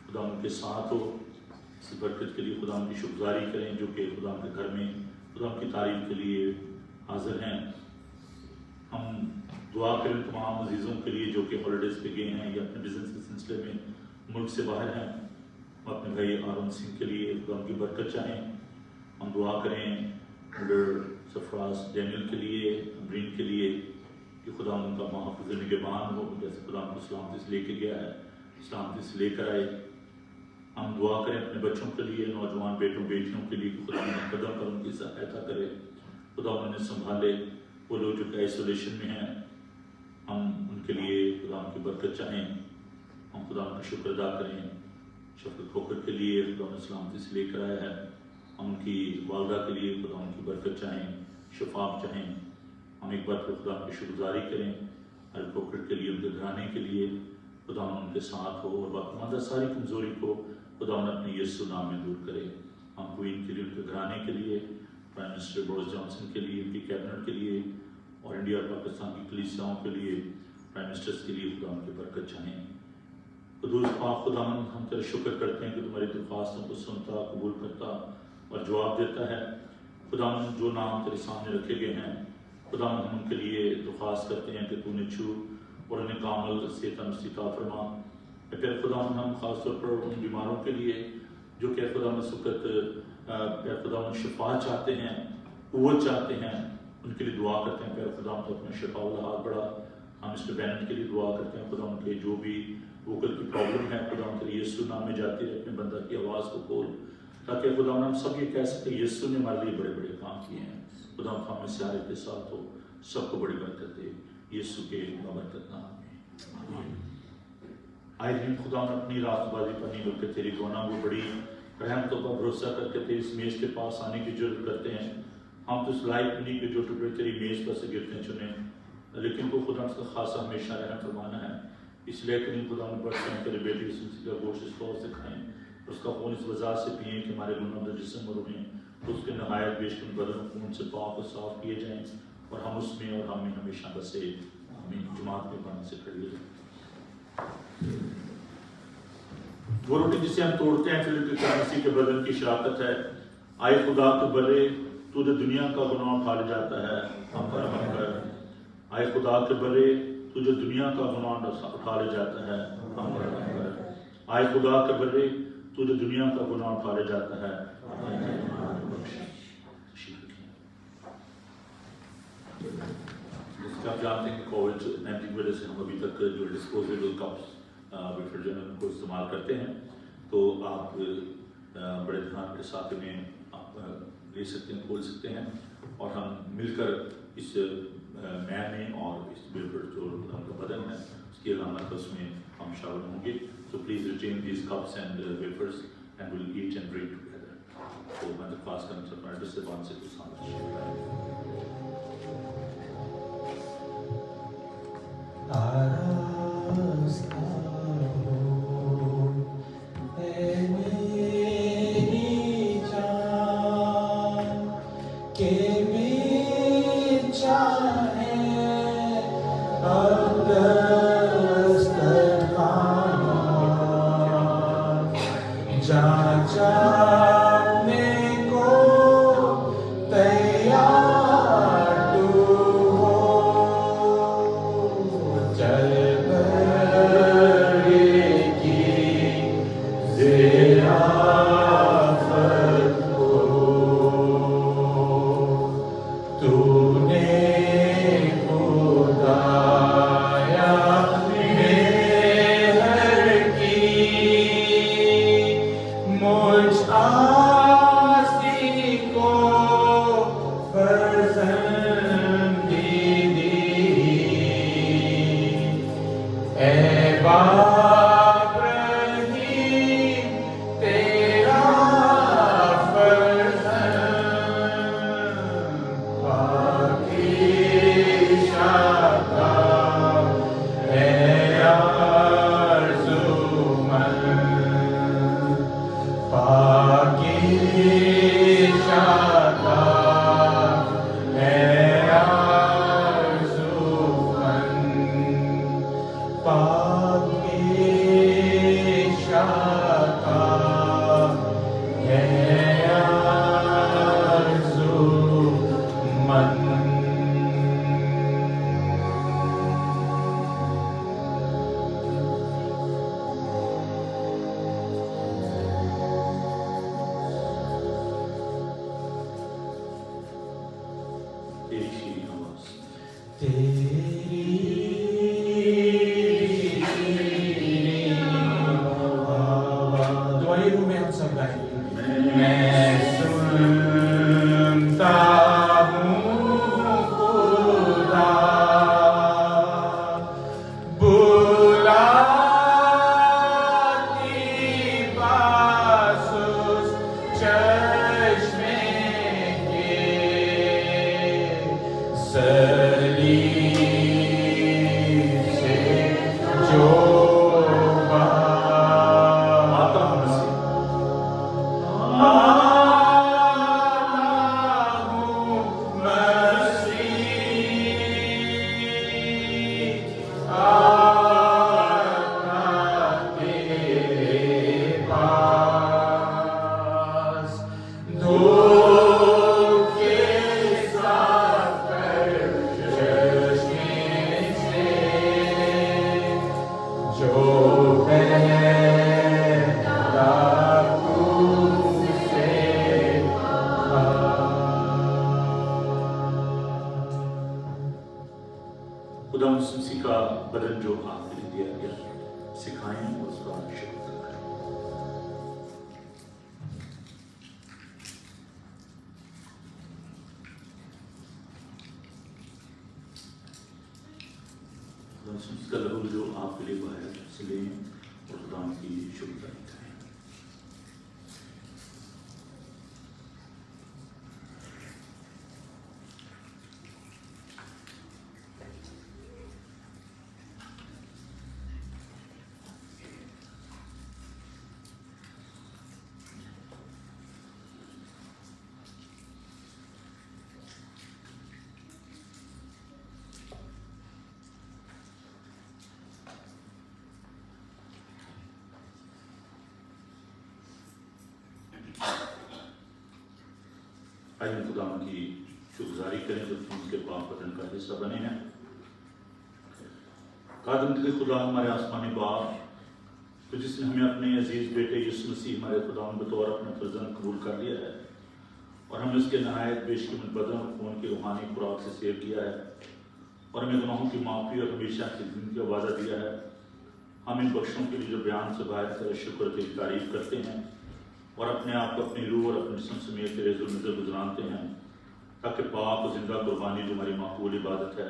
खुदा उनके साथ हो। इस बरकत के लिए खुदा उनकी शुक्रगुजारी करें जो कि खुदा के घर में खुदा की तारीफ के लिए हाजिर हैं। हम दुआ करें तमाम अजीज़ों के लिए जो कि हॉलीडेज़ पे गए हैं या अपने बिजनेस के सिलसिले में मुल्क से बाहर हैं। हम अपने भाई आरोन सिंह के लिए खुदा उनकी बरकत चाहें। हम दुआ करें सरफराज डैनियल के लिए, अमरीन के लिए कि खुदा उनका महफूज़ निगहबान हो, जैसे खुदा उनको सलामती से लेके गया है सलामती से लेकर आए। हम दुआ करें अपने बच्चों के लिए, नौजवान बेटों बेटियों के लिए कि खुदा उन्हें कदम पर उनकी सहायता करे, खुदा उन्हें संभाले। वो लोग जो कि आइसोलेशन में हैं, हम उनके लिए खुदा उनकी बरकत चाहें। हम खुदा उनका शुक्र अदा करें। शफकत खोकर के लिए खुदा उन्हें सलामती से लेकर आया है। हम उनकी वालदा के लिए खुदा उनकी बरकत चाहें, शफाफ चाहें। हम एक बार फिर खुदा की शुक्रगुजारी करें हर खोकर के लिए, उनके घराने के लिए खुदा उनके साथ हो और बाकी सारी कमज़ोरी को खुदा अपने यीशु नाम में दूर करे। हम क्वीन के लिए, उनके घराने के लिए, प्राइम मिनिस्टर बोरिस जॉनसन के लिए, उनकी कैबिनेट के लिए और इंडिया और पाकिस्तान की कलीसियाओं के लिए, प्राइम मिनिस्टर्स के लिए खुदा उनकी बरकत चाहें। खुदूस पाक खुदावन, हम तेरा शुक्र करते हैं कि तुम्हारी दरख्वास्तों को सुनता, कबूल करता और जवाब देता है। खुदावन, जो नाम तेरे सामने रखे गए हैं खुदावन, हम उनके लिए दरख्वास्त करते हैं कि तू उन्हें छू और उन्हें कामल सेहत नसीता फरमा। फिर खुदावन, हम खास तौर पर उन बीमारों के लिए जो कि खुदावन इस वक्त खुदावन शिफा चाहते हैं, क़ुव्वत चाहते हैं, उनके लिए दुआ करते हैं। फिर खुदावन तो अपने शिफा वाला हाथ बढ़ा। हम मिस्टर बैनट के लिए दुआ करते हैं। खुदा उनके जो भी वोकल की प्रॉब्लम है खुदा उनके यीशु नाम में जाती है, अपने बंदा की आवाज़ को खोल, ताकि खुदा हम सब ये कह सकें यीशु ने हमारे लिए बड़े बड़े काम किए हैं। खुदा हम सारे के साथ हो, सबको बड़ी बरकत दे यीशु के बरकत नाम में। आए दिन खुदा अपनी रास्तबाजी पर नहीं बल्कि तेरी गोना वो बड़ी रहमतों पर भरोसा करके तेरी इस मेज़ के पास आने की जरूरत करते हैं। हम तो इस लायक नहीं कि जो टुकड़े तेरी मेज़ पर से गिरते चुने, लेकिन वो खुदा उसका खासा हमेशा रहम फरमाना है। इसलिए करीम खुदा ने बढ़ते हैं तेरे बेटी का गोश्त इस तौर से खाएँ, उसका खून इस वजह से पिएँ कि हमारे गुनाह जिस्म और रूहें उसके नहायत बेशकन बदन खून से पाक और साफ किए जाएँ और हम उसमें और हमें हमेशा बसे। हमें जमात में पढ़ने से खड़ी है। वो रोटी जिसे हम तोड़ते हैं फिर मसीह के बदन की शराकत है। आए खुदा के बरे तू जो दुनिया का गुनाह उठा ले जाता है, हम पर रहम कर। आए खुदा के बरे तू जो दुनिया का गुनाह उठा ले जाता है, हम पर रहम कर। आए खुदा के बरे तू जो दुनिया का गुनाह उठा ले जाता है, आप जानते हैं कोविड-19 की वजह से हम अभी तक जो डिस्पोजेबल कप्स विफर जो उनको इस्तेमाल करते हैं, तो आप बड़े ध्यान के साथ इन्हें आप لے سکتے ہیں, کھول سکتے ہیں, اور ہم مل کر اس مین میں اور اس ویفر جو ہم کا بدن ہے اس کی علامت اس میں ہم شامل ہوں گے. So please retain these cups and wafers and we'll eat and drink together. So when the class comes up, I'll just advance it to Sanjay. اس کا لہو جو آپ کے لیے باہر سے لیں اور خدا کی شکر کریں. آئیے خدا کی شکرگزاری کریں جو تم اس کے پاک بدن کا حصہ بنے ہیں. قادم کے خدا ہمارے آسمانی باپ، تو جس نے ہمیں اپنے عزیز بیٹے یسوع مسیح ہمارے خدا بطور اپنے فرزند قبول کر لیا ہے اور ہمیں اس کے نہایت بیش قیمت بدن اور خون کی روحانی خوراک سے سیر کیا ہے اور ہمیں گناہوں کی معافی اور ہمیشہ کی زندگی کا وعدہ دیا ہے. ہم ان بخشوں کے لیے جو بیان سے باہر سے شکر کی تعریف کرتے ہیں اور اپنے آپ کو اپنی روح اور اپنے جسم سمیت تیرے حضور نظر گزرانتے ہیں تاکہ پاک و زندہ قربانی جو ہماری معقول عبادت ہے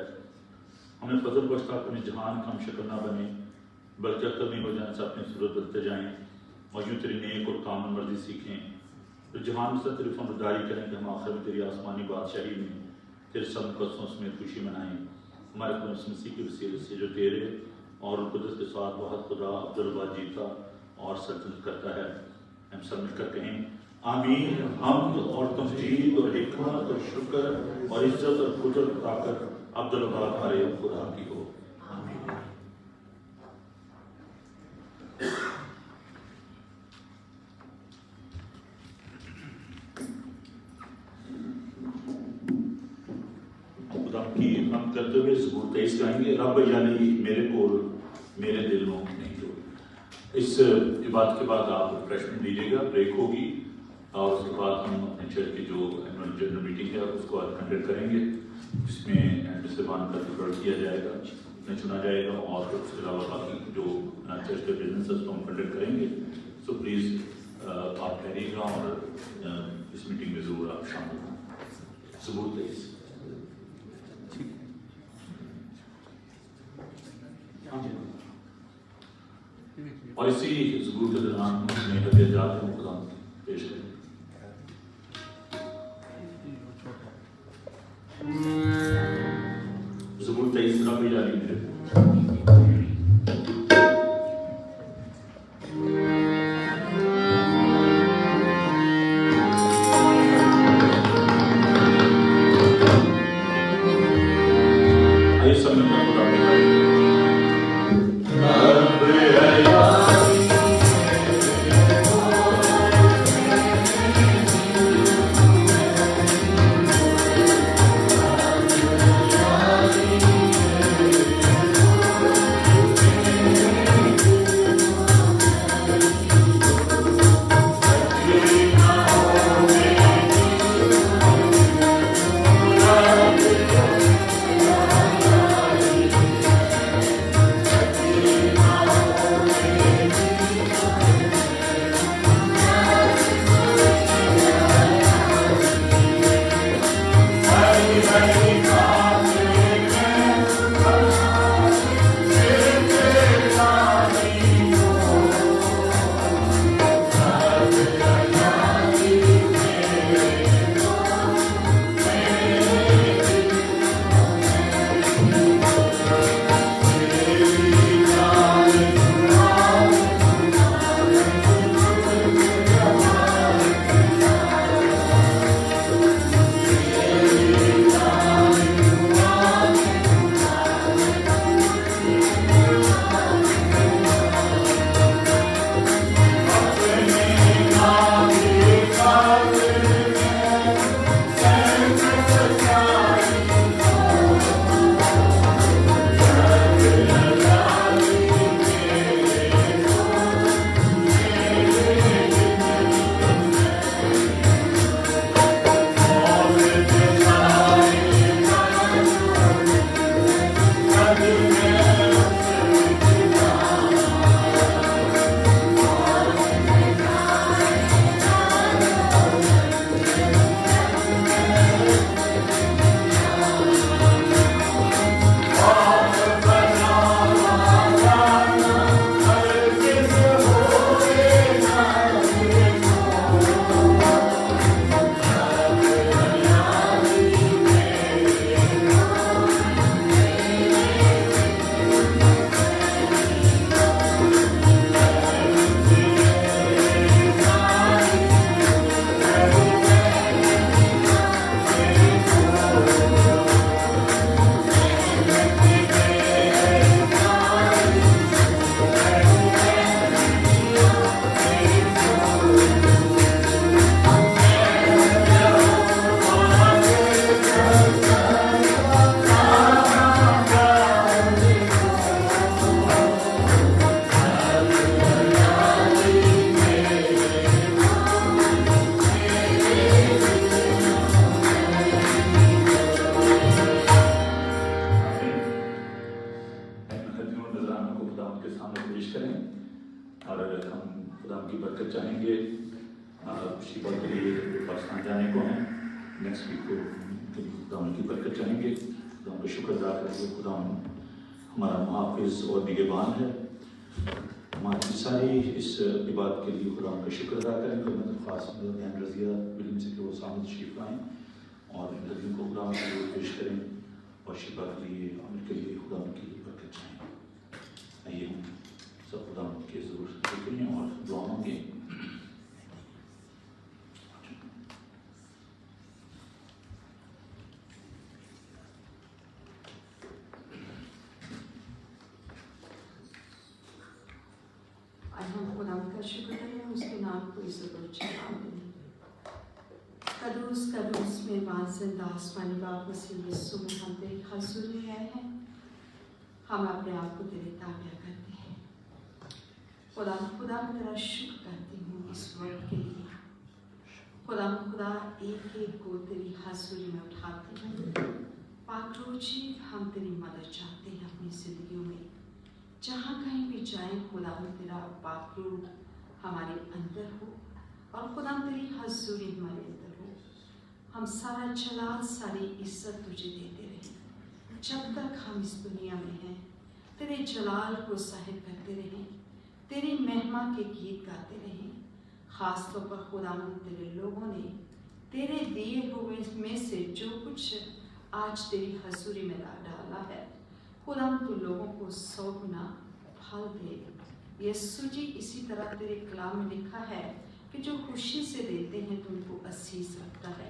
ہمیں فضل بخش تاکہ ہمیں جہان کا ہم شکر نہ بنے بلکہ عقل نہیں ہو جانے سے اپنی صورت بدلتے جائیں اور یوں تیری نیک اور کامل مرضی سیکھیں تو جہان سے تیری فرمانبرداری کریں کہ ہم آخر میں تیری آسمانی بادشاہی میں تیرے سب قدسوں سمیت خوشی منائیں ہمارے خدا مسیح کی وسیلے سے جو تیرے اور القدس کے ساتھ واحد خدا عبدالباد جیتا اور سلطنت کرتا ہے ہم سب مل کر کہیں آمین حمد اور تمجید اور حکمت اور شکر اور عزت اور قدرت طاقت عبدالباد ہمارے خدا کی ہو آمین. خدا کی حمد کرتے ہوئے زبور 23 گائیں گے. رب یعنی میرے کول میرے دل میں نہیں جو. اس عبادت کے بعد آپ ریفریشمنٹ لیجیے گا, بریک ہوگی اور اس کے بعد ہم اپنے چرچ کی جو اینول جنرل میٹنگ ہے اس کو کنڈکٹ کریں گے جس میں ایڈمنسٹریبان کا ذکر کیا جائے گا, چنا جائے گا اور اس کے علاوہ باقی جو چرچ کے بزنس ہے اس کو ہم کنڈکٹ کریں گے. سو پلیز آپ ٹھہریے گا اور اس میٹنگ میں ضرور آپ شامل ہوں. زبور 23 اور اسی زبور کے دوران میں ہدیہ جات ہوں خدا پیش کریں. زبور 23 رب یعنی میرے शिफा के लिए पाकिस्तान जाने को हैं, नेक्स्ट वीक को खुदा की बरकत चाहेंगे, खुदा का शुक्र अदा करेंगे। खुदा हमारा मुहाफिज और निगहबान है। हमारी सारी इस इबादत के लिए खुदा का शुक्र अदा करें। मैं खास बहन रजिया बिल्म से कि वो सामने तशरीफ लाएँ और इन लड़कियों को खुदा की पेश करें और शिफा के लिए अमल के लिए खुदा की बरकत चाहें। आइए हम सब खुदा की ज़रूरत करें और दुआ मांगे। हम खुदा का शुक्र करें, उसके नाम को इज्जत और जलाल दें। कदूस कदूस मेहमान जिंदा आसमानी बाप मसीह यीशु में हम तेरी हजूर में आए हैं। हम अपने आप को तेरे ताबिया करते हैं। खुदा खुदा मैं तेरा शुक्र करती हूँ इस वक्त के लिए। खुदा खुदा एक एक को तेरी हजूरी में उठाती हूँ। पाकरोची हम तेरी मदद चाहते हैं अपनी जिंदगियों में। जहाँ कहीं भी जाए खुदा तेरा पाक रूप हमारे अंदर हो और खुदा तेरी हजूरी हमारे अंदर हो। हम सारा जलाल सारी इज्जत तुझे देते रहें। जब तक हम इस दुनिया में हैं तेरे जलाल को जाहिर करते रहें, तेरी महिमा के गीत गाते रहें। ख़ास तौर पर खुदा तेरे लोगों ने तेरे दिए हुए में से जो कुछ आज तेरी हजूरी में डाला है, खुदा तू लोगों को 100 गुना फल दे। यीशु जी इसी तरह तेरे कलाम में लिखा है कि जो खुशी से देते हैं तुमको असीस रखता है।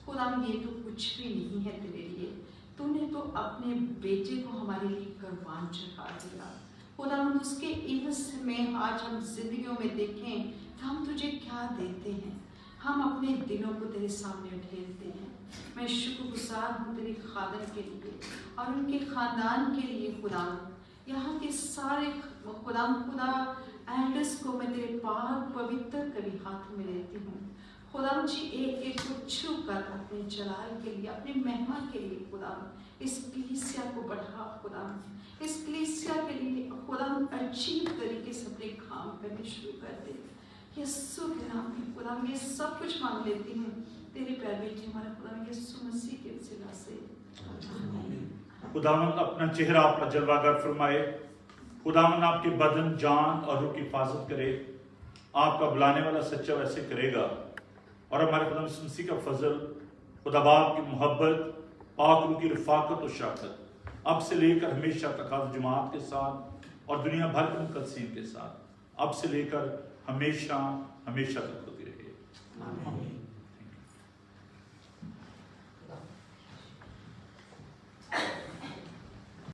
खुदा ये तो कुछ भी नहीं है तेरे लिए, तूने तो अपने बेटे को हमारे लिए कुर्बान चढ़ा दिया। खुदा उसके इवज में आज हम जिंदगियों में देखें तो हम तुझे क्या देते हैं। हम अपने दिलों को तेरे सामने ढेरते हैं। मैं शुक्रगुजार हूँ तेरी खादर के लिए और उनके ख़ानदान के लिए। खुदा यहाँ के सारे खुदा एल्डर्स को मैं तेरे पाक पवित्र कभी हाथों में लेती हूँ। खुदा जी एक एक को छू कर अपने जलाल के लिए, अपनी महिमा के लिए खुदा इस कलीसिया को बढ़ा। खुदा इस कलीसिया के लिए खुदा अजीब तरीके से अपने काम करने शुरू कर दे। यीशु के नाम में खुदा मैं ये सब कुछ मांग लेती हूँ तेरे प्यारे बेटे हमारे खुदा यीशु मसीह के वसीला से। खुदावंद अपना चेहरा अपना जलवागर फरमाए। खुदावंद आपके बदन जान और रूह की हिफाजत करे। आपका बुलाने वाला सच्चा वैसे करेगा। और हमारे खुदा यीशु मसीह का फजल, खुदा बाप की मोहब्बत, पाक रूह की रफाकत और शफ़क़त अब से लेकर हमेशा तक हर जमात के साथ और दुनिया भर के मुक़द्दसीन के साथ अब से लेकर हमेशा हमेशा तक होती रहे।